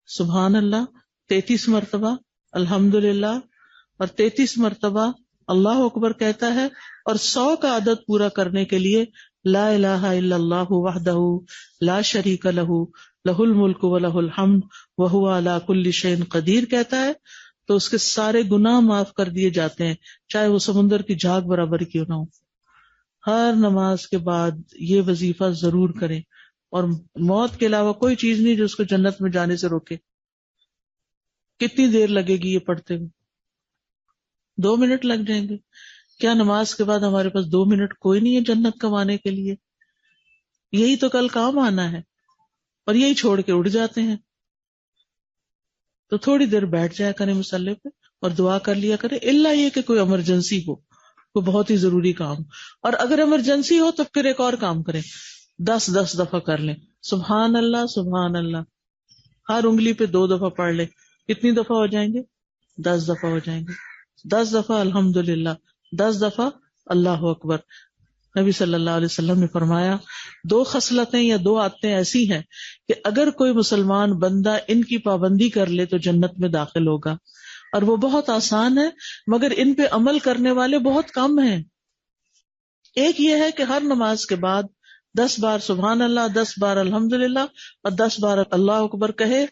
سبحان اللہ، 33 مرتبہ الحمدللہ اور 33 مرتبہ اللہ اکبر کہتا ہے، اور 100 کا عدد پورا کرنے کے لیے لا الہ الا اللہ وحدہ لا شریک لہ لہ الملک ولہ الحمد وہو علی کل شیء قدیر کہتا ہے، تو اس کے سارے گناہ معاف کر دیے جاتے ہیں، چاہے وہ سمندر کی جھاگ برابر کیوں نہ ہو. ہر نماز کے بعد یہ وظیفہ ضرور کریں. اور موت کے علاوہ کوئی چیز نہیں جو اس کو جنت میں جانے سے روکے. کتنی دیر لگے گی یہ پڑھتے ہوئے؟ 2 منٹ لگ جائیں گے. کیا نماز کے بعد ہمارے پاس 2 منٹ کوئی نہیں ہے جنت کمانے کے لیے؟ یہی تو کل کام آنا ہے اور یہی چھوڑ کے اڑ جاتے ہیں. تو تھوڑی دیر بیٹھ جایا کریں مصلی پہ اور دعا کر لیا کریں، الا یہ کہ کوئی ایمرجنسی ہو، کوئی بہت ہی ضروری کام. اور اگر ایمرجنسی ہو تو پھر ایک اور کام کریں، 10 دفعہ کر لیں سبحان اللہ سبحان اللہ. ہر انگلی پہ 2 دفعہ پڑھ لیں. کتنی دفعہ ہو جائیں گے؟ 10 دفعہ ہو جائیں گے. 10 دفعہ الحمدللہ، 10 دفعہ اللہ اکبر. نبی صلی اللہ علیہ وسلم نے فرمایا 2 خصلتیں یا 2 عادتیں ایسی ہیں کہ اگر کوئی مسلمان بندہ ان کی پابندی کر لے تو جنت میں داخل ہوگا، اور وہ بہت آسان ہے مگر ان پہ عمل کرنے والے بہت کم ہیں. ایک یہ ہے کہ ہر نماز کے بعد 10 بار سبحان اللہ، 10 بار الحمدللہ اور 10 بار اللہ اکبر کہے.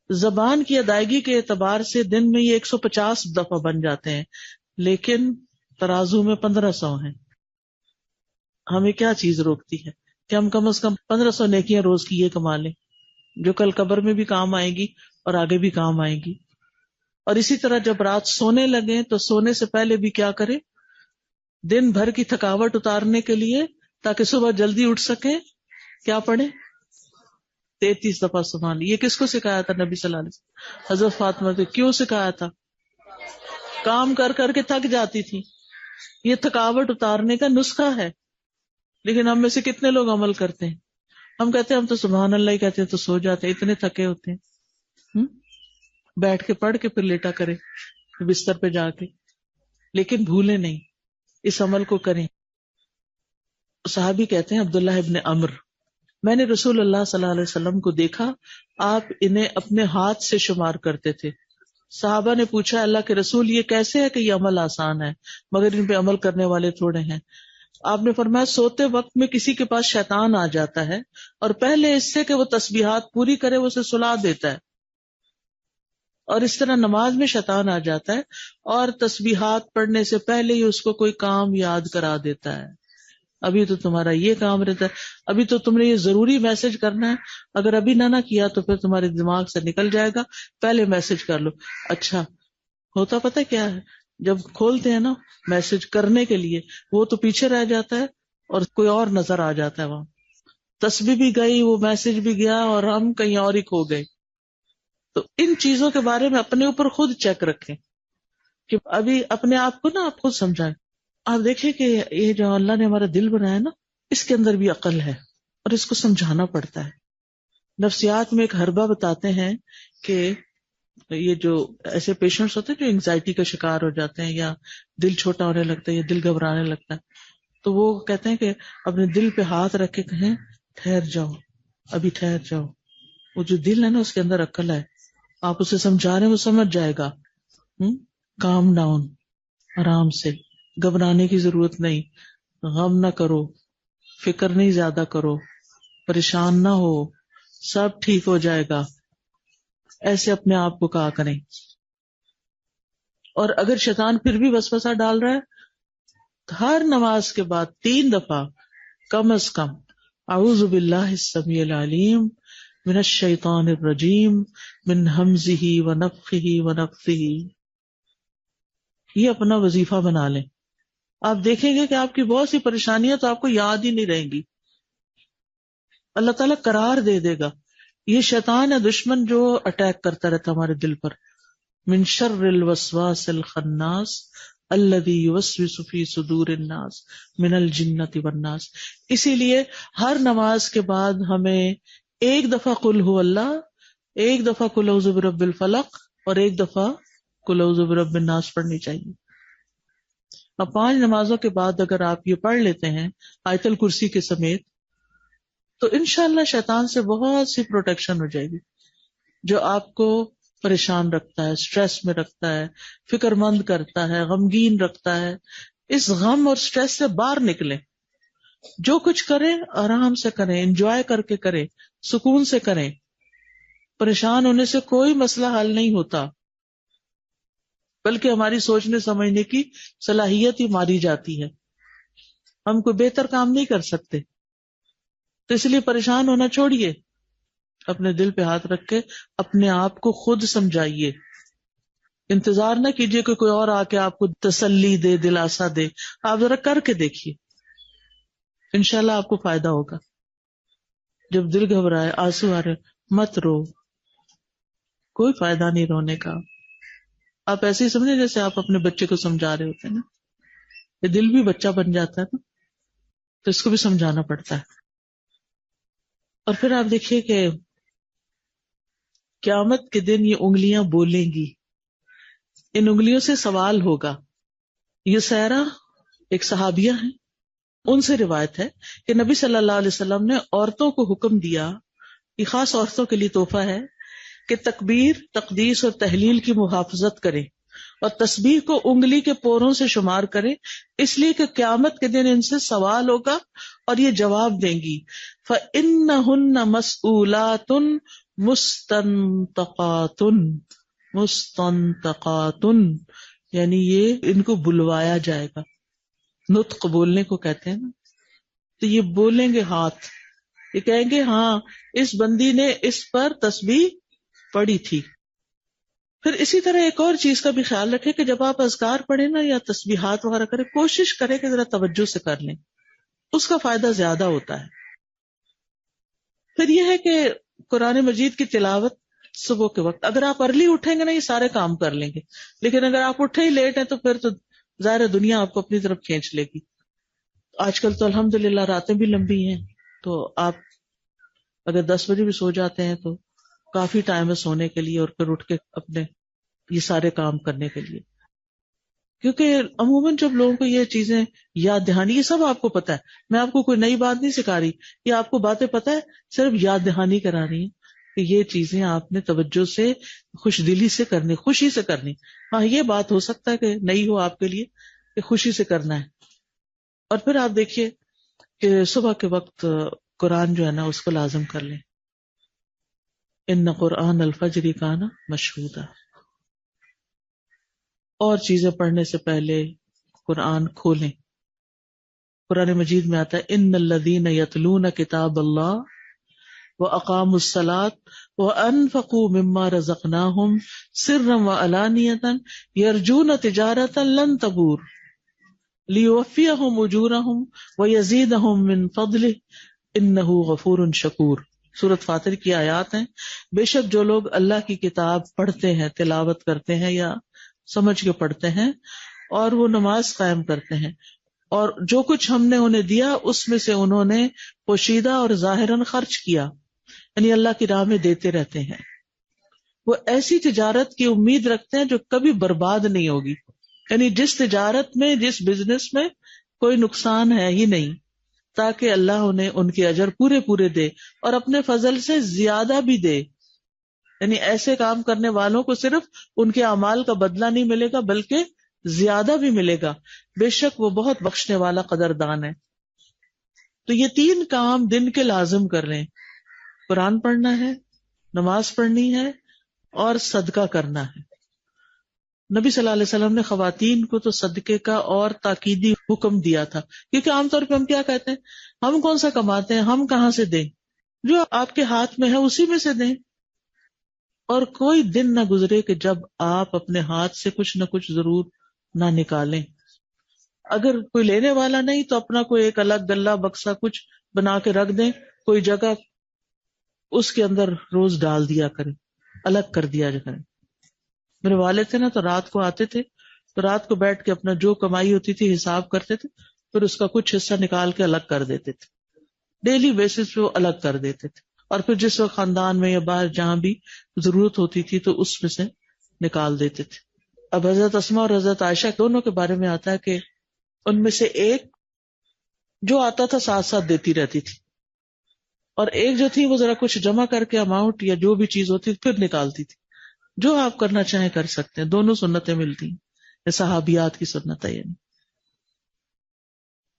زبان کی ادائیگی کے اعتبار سے دن میں یہ 150 دفعہ بن جاتے ہیں، لیکن ترازو میں 1500 ہیں. ہمیں کیا چیز روکتی ہے کہ ہم کم از کم 1500 نیکیاں روز کی یہ کما لیں جو کل قبر میں بھی کام آئیں گی اور آگے بھی کام آئیں گی. اور اسی طرح جب رات سونے لگے تو سونے سے پہلے بھی کیا کرے، دن بھر کی تھکاوٹ اتارنے کے لیے تاکہ صبح جلدی اٹھ سکے کیا پڑھے، 33 دفعہ سبحان اللہ. یہ کس کو سکھایا تھا نبی صلی اللہ علیہ وسلم؟ حضرت فاطمہ کو. کیوں سکھایا تھا؟ کام کر کر کے تھک جاتی تھی. یہ تھکاوٹ اتارنے کا نسخہ ہے. لیکن ہم میں سے کتنے لوگ عمل کرتے ہیں؟ ہم کہتے ہیں ہم تو سبحان اللہ ہی کہتے ہیں تو سو جاتے ہیں، اتنے تھکے ہوتے ہیں. بیٹھ کے پڑھ کے پھر لیٹا کرے بستر پہ جا کے. لیکن بھولے نہیں، اس عمل کو کریں. صحابی کہتے ہیں عبداللہ ابن عمر، میں نے رسول اللہ صلی اللہ علیہ وسلم کو دیکھا، آپ انہیں اپنے ہاتھ سے شمار کرتے تھے. صحابہ نے پوچھا اللہ کے رسول یہ کیسے ہے کہ یہ عمل آسان ہے مگر ان پہ عمل کرنے والے تھوڑے ہیں؟ آپ نے فرمایا سوتے وقت میں کسی کے پاس شیطان آ جاتا ہے اور پہلے اس سے کہ وہ تسبیحات پوری کرے وہ اسے سلا دیتا ہے، اور اس طرح نماز میں شیطان آ جاتا ہے اور تسبیحات پڑھنے سے پہلے ہی اس کو کوئی کام یاد کرا دیتا ہے. ابھی تو تمہارا یہ کام رہتا ہے، ابھی تو تم نے یہ ضروری میسج کرنا ہے، اگر ابھی نہ کیا تو پھر تمہارے دماغ سے نکل جائے گا، پہلے میسج کر لو. اچھا ہوتا پتہ کیا ہے، جب کھولتے ہیں نا میسج کرنے کے لیے وہ تو پیچھے رہ جاتا ہے اور کوئی اور نظر آ جاتا ہے. وہاں تسبیح بھی گئی، وہ میسج بھی گیا اور ہم کہیں اور ہی کھو گئے. تو ان چیزوں کے بارے میں اپنے اوپر خود چیک رکھیں کہ ابھی اپنے آپ کو نا آپ خود سمجھائیں. آپ دیکھیں کہ یہ جو اللہ نے ہمارا دل بنایا نا اس کے اندر بھی عقل ہے اور اس کو سمجھانا پڑتا ہے. نفسیات میں ایک حربہ بتاتے ہیں کہ یہ جو ایسے پیشنٹس ہوتے ہیں جو انگزائٹی کا شکار ہو جاتے ہیں یا دل چھوٹا ہونے لگتا ہے یا دل گھبرانے لگتا ہے، تو وہ کہتے ہیں کہ اپنے دل پہ ہاتھ رکھ کے کہیں ٹھہر جاؤ، ابھی ٹھہر جاؤ. وہ جو دل ہے نا اس کے اندر عقل ہے، آپ اسے سمجھا رہے ہیں وہ سمجھ جائے گا. کام ڈاؤن، آرام سے، گھبرانے کی ضرورت نہیں، غم نہ کرو، فکر نہیں زیادہ کرو، پریشان نہ ہو، سب ٹھیک ہو جائے گا. ایسے اپنے آپ کو کہا کریں. اور اگر شیطان پھر بھی وسوسہ ڈال رہا ہے تو ہر نماز کے بعد 3 دفعہ کم از کم اعوذ باللہ السمیع العلیم من الشیطان الرجیم من ہمزہ ونفخہ ونفثہ، یہ اپنا وظیفہ بنا لیں. آپ دیکھیں گے کہ آپ کی بہت سی پریشانیاں تو آپ کو یاد ہی نہیں رہیں گی، اللہ تعالیٰ قرار دے دے گا. یہ شیطان ہے دشمن جو اٹیک کرتا رہتا ہمارے دل پر. من شر الوسواس الخناس الذی یوسوس فی صدور الناس من الجنۃ والناس. اسی لیے ہر نماز کے بعد ہمیں 1 دفعہ قل ھو اللہ، 1 دفعہ قل اعوذ برب الفلق اور 1 دفعہ قل اعوذ برب الناس پڑھنی چاہیے. اب 5 نمازوں کے بعد اگر آپ یہ پڑھ لیتے ہیں آیت الکرسی کے سمیت تو انشاءاللہ شیطان سے بہت سی پروٹیکشن ہو جائے گی. جو آپ کو پریشان رکھتا ہے، سٹریس میں رکھتا ہے، فکر مند کرتا ہے، غمگین رکھتا ہے، اس غم اور سٹریس سے باہر نکلیں. جو کچھ کریں آرام سے کریں، انجوائے کر کے کریں، سکون سے کریں. پریشان ہونے سے کوئی مسئلہ حل نہیں ہوتا، بلکہ ہماری سوچنے سمجھنے کی صلاحیت ہی ماری جاتی ہے. ہم کوئی بہتر کام نہیں کر سکتے. تو اس لیے پریشان ہونا چھوڑیے، اپنے دل پہ ہاتھ رکھ کے اپنے آپ کو خود سمجھائیے. انتظار نہ کیجیے کہ کوئی اور آ کے آپ کو تسلی دے، دلاسا دے. آپ ذرا کر کے دیکھیے، انشاءاللہ آپ کو فائدہ ہوگا. جب دل گھبرائے، آنسو آ رہے، مت رو، کوئی فائدہ نہیں رونے کا. آپ ایسے ہی سمجھیں جیسے آپ اپنے بچے کو سمجھا رہے ہوتے ہیں نا. یہ دل بھی بچہ بن جاتا ہے نا، تو اس کو بھی سمجھانا پڑتا ہے. اور پھر آپ دیکھیے کہ قیامت کے دن یہ انگلیاں بولیں گی، ان انگلیوں سے سوال ہوگا. یہ سیرا ایک صحابیہ ہیں، ان سے روایت ہے کہ نبی صلی اللہ علیہ وسلم نے عورتوں کو حکم دیا، یہ خاص عورتوں کے لیے تحفہ ہے، کہ تکبیر، تقدیس اور تحلیل کی محافظت کریں اور تسبیح کو انگلی کے پوروں سے شمار کریں، اس لیے کہ قیامت کے دن ان سے سوال ہوگا اور یہ جواب دیں گی. فَإِنَّهُنَّ مَسْئُولَاتٌ مُسْتَنْتَقَاتٌ. یعنی یہ ان کو بلوایا جائے گا. نطق بولنے کو کہتے ہیں نا. تو یہ بولیں گے ہاتھ، یہ کہیں گے ہاں اس بندی نے اس پر تسبیح پڑھی تھی. پھر اسی طرح ایک اور چیز کا بھی خیال رکھے کہ جب آپ اذکار پڑھیں نا یا تسبیحات وغیرہ کریں، کوشش کریں کہ ذرا توجہ سے کر لیں، اس کا فائدہ زیادہ ہوتا ہے. پھر یہ ہے کہ قرآن مجید کی تلاوت صبح کے وقت، اگر آپ ارلی اٹھیں گے نا یہ سارے کام کر لیں گے، لیکن اگر آپ اٹھے ہی لیٹ ہیں تو پھر تو ظاہر دنیا آپ کو اپنی طرف کھینچ لے گی. آج کل تو الحمدللہ راتیں بھی لمبی ہیں، تو آپ اگر 10 بجے بھی سو جاتے ہیں تو کافی ٹائم ہے سونے کے لیے اور پھر اٹھ کے اپنے یہ سارے کام کرنے کے لیے. کیونکہ عموماً جب لوگوں کو یہ چیزیں یاد دہانی، یہ سب آپ کو پتا ہے، میں آپ کو کوئی نئی بات نہیں سکھا رہی، یہ آپ کو باتیں پتا ہے، صرف یاد دہانی کرا رہی ہیں کہ یہ چیزیں آپ نے توجہ سے، خوش دلی سے کرنی، خوشی سے کرنی. ہاں یہ بات ہو سکتا ہے کہ نئی ہو آپ کے لیے کہ خوشی سے کرنا ہے. اور پھر آپ دیکھیے کہ صبح کے وقت قرآن جو ہے نا اس کو لازم کر لیں. ان قرآن الفجر کان مشہودا. اور چیزیں پڑھنے سے پہلے قرآن کھولیں. قرآن مجید میں آتا ہے ان الذین یتلون کتاب اللہ واقاموا الصلاۃ وانفقوا مما رزقناہم سرا وعلانیۃ یرجون تجارۃ لن تبور لیوفیہم اجورہم ویزیدہم من فضلہ انہ غفور شکور. سورۃ فاطر کی آیات ہیں. بے شک جو لوگ اللہ کی کتاب پڑھتے ہیں، تلاوت کرتے ہیں یا سمجھ کے پڑھتے ہیں، اور وہ نماز قائم کرتے ہیں، اور جو کچھ ہم نے انہیں دیا اس میں سے انہوں نے پوشیدہ اور ظاہراً خرچ کیا، یعنی اللہ کی راہ میں دیتے رہتے ہیں، وہ ایسی تجارت کی امید رکھتے ہیں جو کبھی برباد نہیں ہوگی. یعنی جس تجارت میں، جس بزنس میں کوئی نقصان ہے ہی نہیں، تاکہ اللہ انہیں ان کے اجر پورے پورے دے اور اپنے فضل سے زیادہ بھی دے. یعنی ایسے کام کرنے والوں کو صرف ان کے اعمال کا بدلہ نہیں ملے گا بلکہ زیادہ بھی ملے گا. بے شک وہ بہت بخشنے والا قدردان ہے. تو یہ 3 کام دن کے لازم کر لیں. قرآن پڑھنا ہے، نماز پڑھنی ہے اور صدقہ کرنا ہے. نبی صلی اللہ علیہ وسلم نے خواتین کو تو صدقے کا اور تاکیدی حکم دیا تھا، کیونکہ عام طور پہ ہم کیا کہتے ہیں، ہم کون سا کماتے ہیں، ہم کہاں سے دیں، جو آپ کے ہاتھ میں ہے اسی میں سے دیں. اور کوئی دن نہ گزرے کہ جب آپ اپنے ہاتھ سے کچھ نہ کچھ ضرور نہ نکالیں. اگر کوئی لینے والا نہیں تو اپنا کوئی ایک الگ گلہ بکسا کچھ بنا کے رکھ دیں، کوئی جگہ اس کے اندر روز ڈال دیا کریں، الگ کر دیا کریں. میرے والد تھے نا تو رات کو آتے تھے تو رات کو بیٹھ کے اپنا جو کمائی ہوتی تھی حساب کرتے تھے، پھر اس کا کچھ حصہ نکال کے الگ کر دیتے تھے. ڈیلی بیسس پہ وہ الگ کر دیتے تھے، اور پھر جس وقت خاندان میں یا باہر جہاں بھی ضرورت ہوتی تھی تو اس میں سے نکال دیتے تھے. اب حضرت اسماء اور حضرت عائشہ دونوں کے بارے میں آتا ہے کہ ان میں سے ایک جو آتا تھا ساتھ ساتھ دیتی رہتی تھی، اور ایک جو تھی وہ ذرا کچھ جمع کر کے اماؤنٹ یا جو بھی چیز ہوتی تھی پھر نکالتی تھی. جو آپ کرنا چاہیں کر سکتے ہیں، دونوں سنتیں ملتی ہیں. یہ صحابیات کی سنت ہے. یعنی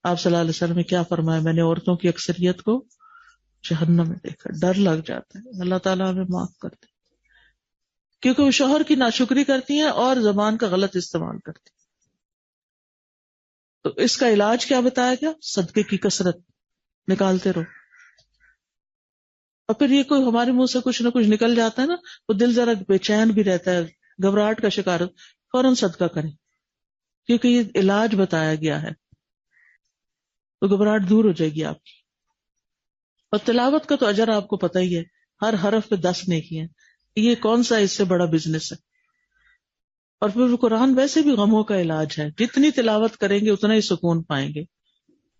آپ صلی اللہ علیہ وسلم نے کیا فرمایا، میں نے عورتوں کی اکثریت کو جہنم میں دیکھا، ڈر لگ جاتا ہے. اللہ تعالیٰ ہمیں معاف کرتے کیونکہ وہ شوہر کی ناشکری کرتی ہیں اور زبان کا غلط استعمال کرتی ہیں. تو اس کا علاج کیا بتایا گیا؟ صدقے کی کثرت، نکالتے رہو. اور پھر یہ کوئی ہمارے منہ سے کچھ نہ کچھ نکل جاتا ہے نا، وہ دل ذرا بے چین بھی رہتا ہے، گھبراہٹ کا شکار، فوراً صدقہ کریں کیونکہ یہ علاج بتایا گیا ہے، تو گھبراہٹ دور ہو جائے گی آپ کی. اور تلاوت کا تو اجر آپ کو پتہ ہی ہے، ہر حرف پہ 10 نیکی ہیں. یہ کون سا اس سے بڑا بزنس ہے؟ اور پھر قرآن ویسے بھی غموں کا علاج ہے، جتنی تلاوت کریں گے اتنا ہی سکون پائیں گے.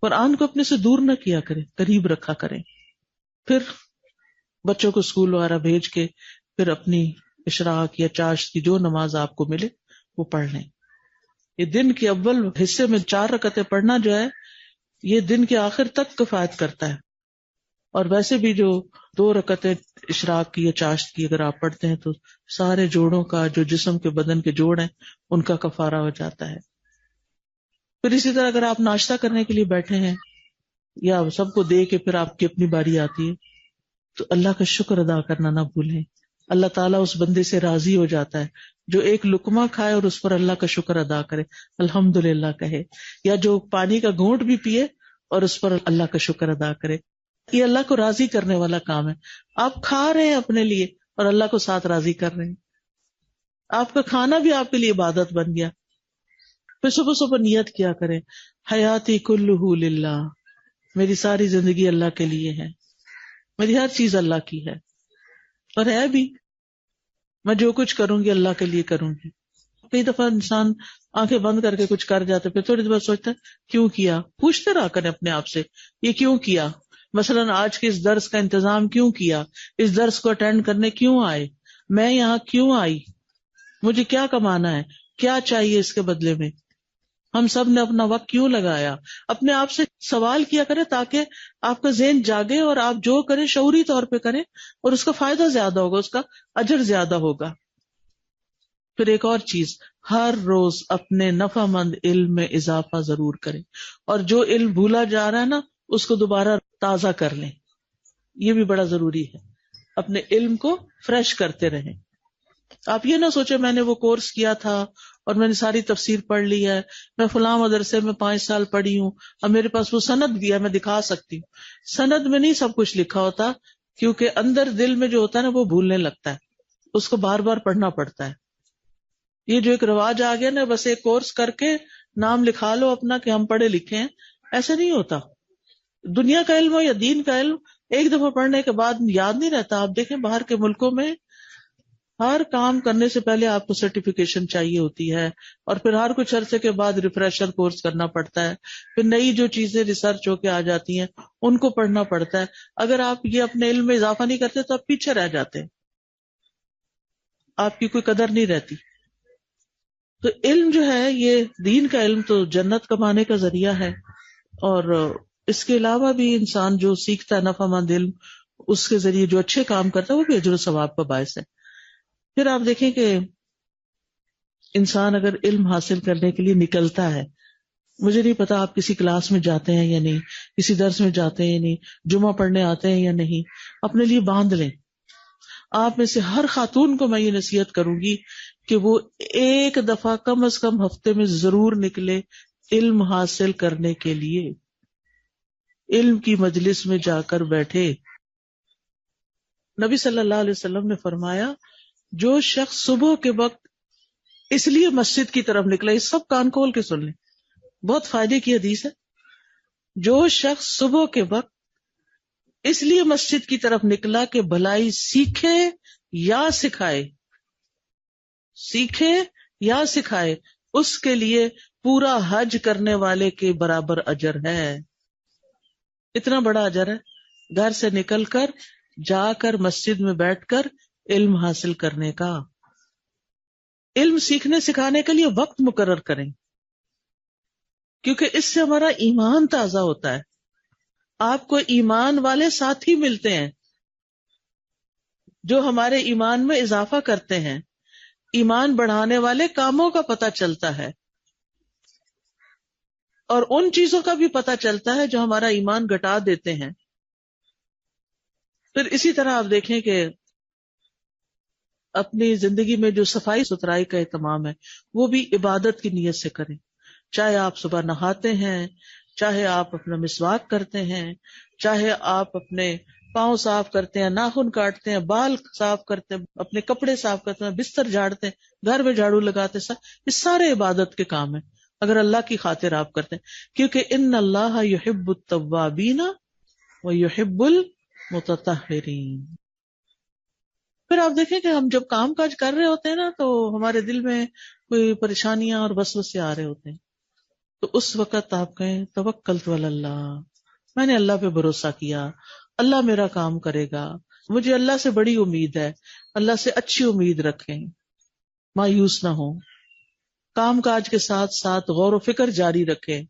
قرآن کو اپنے سے دور نہ کیا کریں، قریب رکھا کریں. پھر بچوں کو اسکول وغیرہ بھیج کے پھر اپنی اشراق یا چاشت کی جو نماز آپ کو ملے وہ پڑھ لیں. یہ دن کے اول حصے میں 4 رکعتیں پڑھنا جو ہے یہ دن کے آخر تک کفایت کرتا ہے. اور ویسے بھی جو 2 رکعتیں اشراق کی یا چاشت کی اگر آپ پڑھتے ہیں تو سارے جوڑوں کا، جو جسم کے بدن کے جوڑ ہیں ان کا کفارہ ہو جاتا ہے. پھر اسی طرح اگر آپ ناشتہ کرنے کے لیے بیٹھے ہیں یا سب کو دے کے پھر آپ کی اپنی باری آتی ہے تو اللہ کا شکر ادا کرنا نہ بھولیں اللہ تعالیٰ اس بندے سے راضی ہو جاتا ہے جو ایک لقمہ کھائے اور اس پر اللہ کا شکر ادا کرے، الحمدللہ کہے، یا جو پانی کا گھونٹ بھی پیے اور اس پر اللہ کا شکر ادا کرے. یہ اللہ کو راضی کرنے والا کام ہے. آپ کھا رہے ہیں اپنے لیے اور اللہ کو ساتھ راضی کر رہے ہیں. آپ کا کھانا بھی آپ کے لیے عبادت بن گیا. پھر صبح صبح نیت کیا کریں، حیاتی کلہ للہ، میری ساری زندگی اللہ کے لیے ہے، میری ہر چیز اللہ کی ہے، اور ہے بھی. میں جو کچھ کروں گی اللہ کے لیے کروں گی. کئی دفعہ انسان آنکھیں بند کر کے کچھ کر جاتے، پھر تھوڑی دیر بعد سوچتا ہے کیوں کیا. پوچھتے رہا کریں اپنے آپ سے، یہ کیوں کیا؟ مثلاً آج کے اس درس کا انتظام کیوں کیا؟ اس درس کو اٹینڈ کرنے کیوں آئے؟ میں یہاں کیوں آئی؟ مجھے کیا کمانا ہے؟ کیا چاہیے اس کے بدلے میں؟ ہم سب نے اپنا وقت کیوں لگایا؟ اپنے آپ سے سوال کیا کرے تاکہ آپ کا ذہن جاگے اور آپ جو کریں شعوری طور پہ کریں، اور اس کا فائدہ زیادہ ہوگا، اس کا اجر زیادہ ہوگا. پھر ایک اور چیز، ہر روز اپنے نفع مند علم میں اضافہ ضرور کریں، اور جو علم بھولا جا رہا ہے نا اس کو دوبارہ تازہ کر لیں. یہ بھی بڑا ضروری ہے، اپنے علم کو فریش کرتے رہیں. آپ یہ نہ سوچیں میں نے وہ کورس کیا تھا اور میں نے ساری تفسیر پڑھ لی ہے، میں فلاں مدرسے میں 5 سال پڑھی ہوں، اب میرے پاس وہ سند بھی ہے، میں دکھا سکتی ہوں. سند میں نہیں سب کچھ لکھا ہوتا، کیونکہ اندر دل میں جو ہوتا ہے نا وہ بھولنے لگتا ہے، اس کو بار بار پڑھنا پڑتا ہے. یہ جو ایک رواج آ گیا نا، بس ایک کورس کر کے نام لکھا لو اپنا کہ ہم پڑھے لکھے ہیں، ایسا نہیں ہوتا. دنیا کا علم ہو یا دین کا علم، ایک دفعہ پڑھنے کے بعد یاد نہیں رہتا. آپ دیکھیں باہر کے ملکوں میں ہر کام کرنے سے پہلے آپ کو سرٹیفکیشن چاہیے ہوتی ہے، اور پھر ہر کچھ عرصے کے بعد ریفریشر کورس کرنا پڑتا ہے. پھر نئی جو چیزیں ریسرچ ہو کے آ جاتی ہیں ان کو پڑھنا پڑتا ہے. اگر آپ یہ اپنے علم میں اضافہ نہیں کرتے تو آپ پیچھے رہ جاتے ہیں، آپ کی کوئی قدر نہیں رہتی. تو علم جو ہے، یہ دین کا علم تو جنت کمانے کا ذریعہ ہے، اور اس کے علاوہ بھی انسان جو سیکھتا ہے نفع مند علم، اس کے ذریعے جو اچھے کام کرتا ہے وہ بھی اجر و ثواب کا باعث ہے. پھر آپ دیکھیں کہ انسان اگر علم حاصل کرنے کے لیے نکلتا ہے، مجھے نہیں پتا آپ کسی کلاس میں جاتے ہیں یا نہیں، کسی درس میں جاتے ہیں یا نہیں، جمعہ پڑھنے آتے ہیں یا نہیں، اپنے لیے باندھ لیں. آپ میں سے ہر خاتون کو میں یہ نصیحت کروں گی کہ وہ ایک دفعہ کم از کم ہفتے میں ضرور نکلے علم حاصل کرنے کے لیے، علم کی مجلس میں جا کر بیٹھے. نبی صلی اللہ علیہ وسلم نے فرمایا، جو شخص صبح کے وقت اس لیے مسجد کی طرف نکلا، یہ سب کان کھول کے سن لیں، بہت فائدے کی حدیث ہے. جو شخص صبح کے وقت اس لیے مسجد کی طرف نکلا کہ بھلائی سیکھے یا سکھائے، سیکھے یا سکھائے، اس کے لیے پورا حج کرنے والے کے برابر اجر ہے. اتنا بڑا اجر ہے گھر سے نکل کر جا کر مسجد میں بیٹھ کر علم حاصل کرنے کا. علم سیکھنے سکھانے کے لیے وقت مقرر کریں، کیونکہ اس سے ہمارا ایمان تازہ ہوتا ہے. آپ کو ایمان والے ساتھی ملتے ہیں جو ہمارے ایمان میں اضافہ کرتے ہیں، ایمان بڑھانے والے کاموں کا پتہ چلتا ہے، اور ان چیزوں کا بھی پتہ چلتا ہے جو ہمارا ایمان گھٹا دیتے ہیں. پھر اسی طرح آپ دیکھیں کہ اپنی زندگی میں جو صفائی ستھرائی کا اہتمام ہے وہ بھی عبادت کی نیت سے کریں. چاہے آپ صبح نہاتے ہیں، چاہے آپ اپنا مسواک کرتے ہیں، چاہے آپ اپنے پاؤں صاف کرتے ہیں، ناخن کاٹتے ہیں، بال صاف کرتے ہیں، اپنے کپڑے صاف کرتے ہیں، بستر جھاڑتے ہیں، گھر میں جھاڑو لگاتے ہیں، یہ سارے عبادت کے کام ہیں اگر اللہ کی خاطر آپ کرتے ہیں. کیونکہ ان اللہ یحب التوابین ویحب المتطہرین. پھر آپ دیکھیں کہ ہم جب کام کاج کر رہے ہوتے ہیں نا تو ہمارے دل میں کوئی پریشانیاں اور وسوسے آ رہے ہوتے ہیں، تو اس وقت آپ کہیں توکلت علی اللہ، میں نے اللہ پہ بھروسہ کیا، اللہ میرا کام کرے گا، مجھے اللہ سے بڑی امید ہے. اللہ سے اچھی امید رکھیں، مایوس نہ ہوں. کام کاج کے ساتھ ساتھ غور و فکر جاری رکھیں،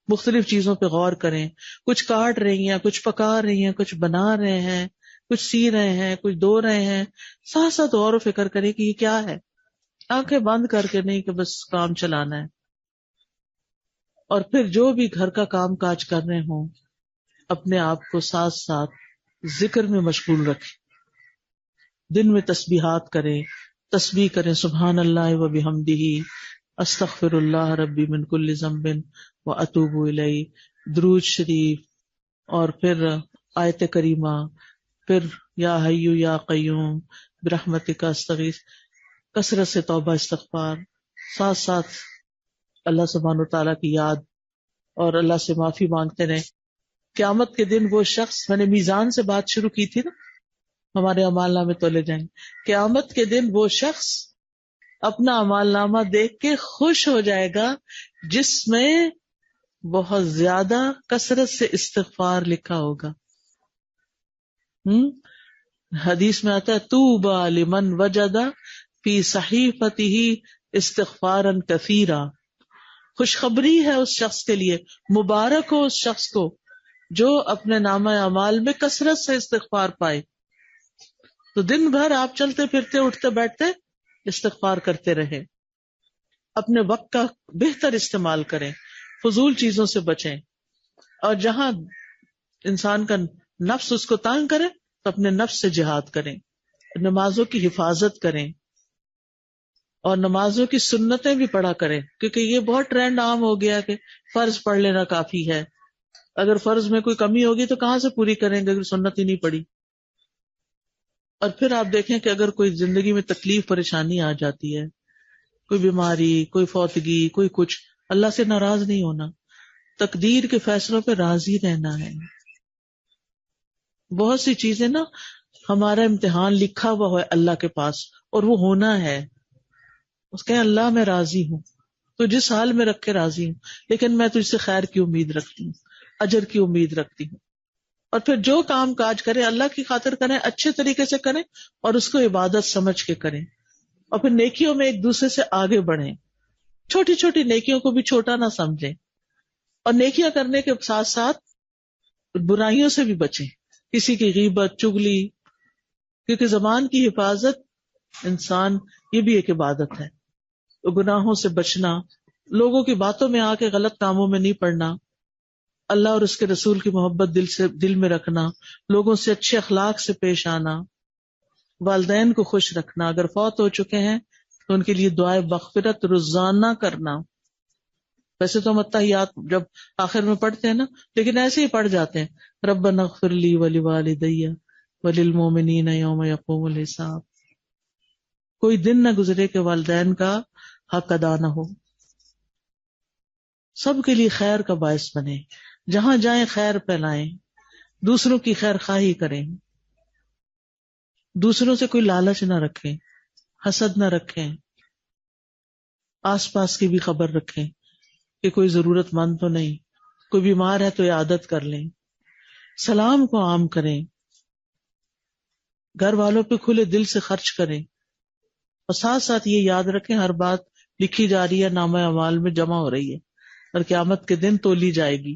مختلف چیزوں پہ غور کریں. کچھ کاٹ رہی ہیں، کچھ پکا رہی ہیں، کچھ بنا رہے ہیں، کچھ سی رہے ہیں، کچھ دھو رہے ہیں، ساتھ ساتھ غور و فکر کریں کہ یہ کیا ہے. آنکھیں بند کر کے نہیں کہ بس کام چلانا ہے. اور پھر جو بھی گھر کا کام کاج کر رہے ہوں اپنے آپ کو ساتھ ساتھ ذکر میں مشغول رکھیں. دن میں تسبیحات کریں، تسبیح کریں، سبحان اللہ و بحمدہ، استغفر اللہ ربی من کل ذنب و اتوب الیہ، درود شریف، اور پھر آیت کریمہ، پھر یا حی یا قیوم برحمتک استغیث، کثرت سے توبہ استغفار، ساتھ ساتھ اللہ سبحانہ وتعالیٰ کی یاد اور اللہ سے معافی مانگتے رہیں۔ قیامت کے دن وہ شخص، میں نے میزان سے بات شروع کی تھی نا، ہمارے اعمال نامے تولے جائیں گے، قیامت کے دن وہ شخص اپنا اعمال نامہ دیکھ کے خوش ہو جائے گا جس میں بہت زیادہ کثرت سے استغفار لکھا ہوگا۔ حدیث میں آتا ہے طوبی لمن وجد فی صحیفتہ استغفارا کثیرا، خوشخبری ہے اس شخص کے لیے، مبارک ہو اس شخص کو جو اپنے نامہ اعمال میں کثرت سے استغفار پائے۔ تو دن بھر آپ چلتے پھرتے اٹھتے بیٹھتے استغفار کرتے رہیں، اپنے وقت کا بہتر استعمال کریں، فضول چیزوں سے بچیں، اور جہاں انسان کا نفس اس کو تانگ کرے تو اپنے نفس سے جہاد کریں، نمازوں کی حفاظت کریں، اور نمازوں کی سنتیں بھی پڑھا کریں، کیونکہ یہ بہت ٹرینڈ عام ہو گیا کہ فرض پڑھ لینا کافی ہے، اگر فرض میں کوئی کمی ہوگی تو کہاں سے پوری کریں گے اگر سنت ہی نہیں پڑھی۔ اور پھر آپ دیکھیں کہ اگر کوئی زندگی میں تکلیف پریشانی آ جاتی ہے، کوئی بیماری، کوئی فوتگی، کوئی کچھ، اللہ سے ناراض نہیں ہونا، تقدیر کے فیصلوں پہ راضی رہنا ہے۔ بہت سی چیزیں نا، ہمارا امتحان لکھا ہوا ہے اللہ کے پاس اور وہ ہونا ہے، اس کہیں اللہ میں راضی ہوں، تو جس حال میں رکھ کے راضی ہوں، لیکن میں تجھ سے خیر کی امید رکھتی ہوں، اجر کی امید رکھتی ہوں۔ اور پھر جو کام کاج کریں اللہ کی خاطر کریں، اچھے طریقے سے کریں، اور اس کو عبادت سمجھ کے کریں، اور پھر نیکیوں میں ایک دوسرے سے آگے بڑھیں، چھوٹی چھوٹی نیکیوں کو بھی چھوٹا نہ سمجھیں، اور نیکیاں کرنے کے ساتھ ساتھ برائیوں سے بھی بچیں، کسی کی غیبت، چغلی، کیونکہ زبان کی حفاظت انسان، یہ بھی ایک عبادت ہے۔ تو گناہوں سے بچنا، لوگوں کی باتوں میں آ کے غلط کاموں میں نہیں پڑنا، اللہ اور اس کے رسول کی محبت دل میں رکھنا، لوگوں سے اچھے اخلاق سے پیش آنا، والدین کو خوش رکھنا، اگر فوت ہو چکے ہیں تو ان کے لیے دعائے مغفرت روزانہ کرنا۔ ویسے تو ہم اتحیات جب آخر میں پڑھتے ہیں نا، لیکن ایسے ہی پڑھ جاتے ہیں، ربنا اغفر لی ولوالدی وللمؤمنین یوم یقوم الحساب۔ کوئی دن نہ گزرے کہ والدین کا حق ادا نہ ہو، سب کے لیے خیر کا باعث بنے، جہاں جائیں خیر پھیلائیں، دوسروں کی خیر خواہی کریں، دوسروں سے کوئی لالچ نہ رکھیں، حسد نہ رکھیں، آس پاس کی بھی خبر رکھیں کہ کوئی ضرورت مند تو نہیں، کوئی بیمار ہے تو عیادت کر لیں، سلام کو عام کریں، گھر والوں پہ کھلے دل سے خرچ کریں، اور ساتھ ساتھ یہ یاد رکھیں ہر بات لکھی جا رہی ہے، نامہ اعمال میں جمع ہو رہی ہے اور قیامت کے دن تولی جائے گی۔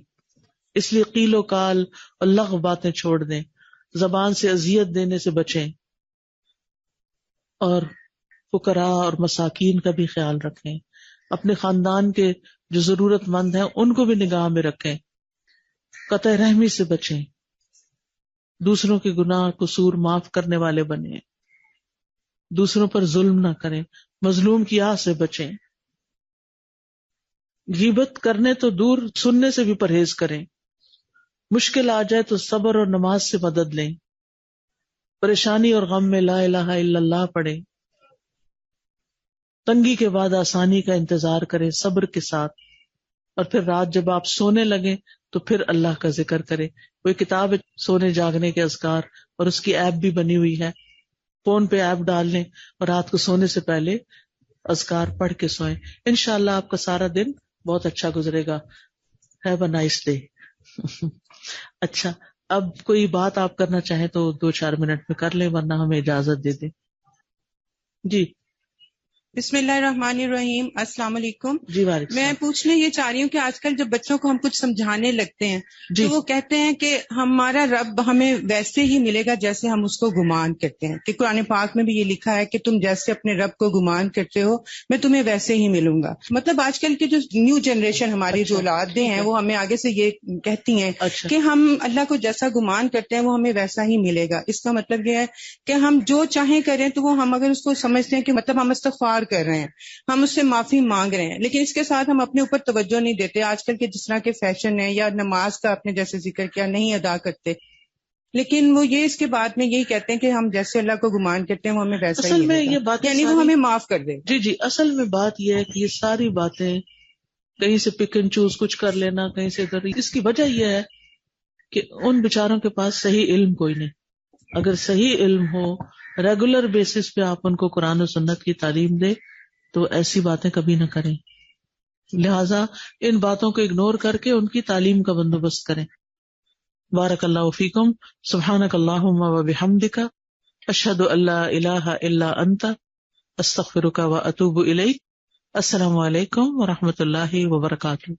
اس لیے قیل و قال اور لغو باتیں چھوڑ دیں، زبان سے اذیت دینے سے بچیں، اور فقراء اور مساکین کا بھی خیال رکھیں، اپنے خاندان کے جو ضرورت مند ہیں ان کو بھی نگاہ میں رکھیں، قطع رحمی سے بچیں، دوسروں کے گناہ قصور معاف کرنے والے بنیں، دوسروں پر ظلم نہ کریں، مظلوم کی آہ سے بچیں، غیبت کرنے تو دور، سننے سے بھی پرہیز کریں، مشکل آ جائے تو صبر اور نماز سے مدد لیں، پریشانی اور غم میں لا الہ الا اللہ پڑھیں، تنگی کے بعد آسانی کا انتظار کریں صبر کے ساتھ، اور پھر رات جب آپ سونے لگیں تو پھر اللہ کا ذکر کریں۔ کوئی کتاب ہے سونے جاگنے کے اذکار، اور اس کی ایپ بھی بنی ہوئی ہے، فون پہ ایپ ڈال لیں اور رات کو سونے سے پہلے اذکار پڑھ کے سوئیں، انشاءاللہ آپ کا سارا دن بہت اچھا گزرے گا۔ Have a nice day. اچھا، اب کوئی بات آپ کرنا چاہیں تو 2-4 منٹ میں کر لیں، ورنہ ہمیں اجازت دے دیں۔ جی بسم اللہ الرحمن الرحیم. السلام علیکم. جی وعلیکم میں السلام. پوچھنے یہ چاہ رہی ہوں کہ آج کل جب بچوں کو ہم کچھ سمجھانے لگتے ہیں جی تو وہ کہتے ہیں کہ ہمارا رب ہمیں ویسے ہی ملے گا جیسے ہم اس کو گمان کرتے ہیں، کہ قرآن پاک میں بھی یہ لکھا ہے کہ تم جیسے اپنے رب کو گمان کرتے ہو میں تمہیں ویسے ہی ملوں گا. مطلب آج کل کی جو نیو جنریشن ہماری جو اولادیں ہیں وہ ہمیں آگے سے یہ کہتی ہیں اچھا کہ ہم اللہ کو جیسا گمان کرتے ہیں وہ ہمیں ویسا ہی ملے گا. اس کا مطلب یہ ہے کہ ہم جو چاہیں کریں تو وہ ہم اگر اس کو سمجھتے ہیں کہ مطلب ہم استغفار کر رہے ہیں، ہم اس سے معافی مانگ رہے ہیں، لیکن اس کے ساتھ ہم اپنے اوپر توجہ نہیں دیتے. آج کل کے جس طرح کے فیشن ہے یا نماز کا آپ نے جیسے ذکر کیا نہیں ادا کرتے، لیکن وہ یہ اس کے بعد میں یہی کہتے ہیں کہ ہم جیسے اللہ کو گمان کرتے ہیں وہ ہمیں ویسا ہی اصل میں ملے یہ گا، باتیں یعنی وہ ساری ہمیں معاف کر دے. جی اصل میں بات یہ ہے کہ یہ ساری باتیں کہیں سے پک اینڈ چوز کچھ کر لینا کہیں سے ادھر، اس کی وجہ یہ ہے کہ ان بیچاروں کے پاس صحیح علم کوئی نہیں. اگر صحیح علم ہو، ریگولر بیسس پہ آپ ان کو قرآن و سنت کی تعلیم دے تو ایسی باتیں کبھی نہ کریں. لہٰذا ان باتوں کو اگنور کر کے ان کی تعلیم کا بندوبست کریں. بارک اللہ فیکم. سبحانک اللہم و بحمدک، اشہد ان لا الہ الا انت، استغفرک و اتوب الیک. السلام علیکم و رحمۃ اللہ وبرکاتہ.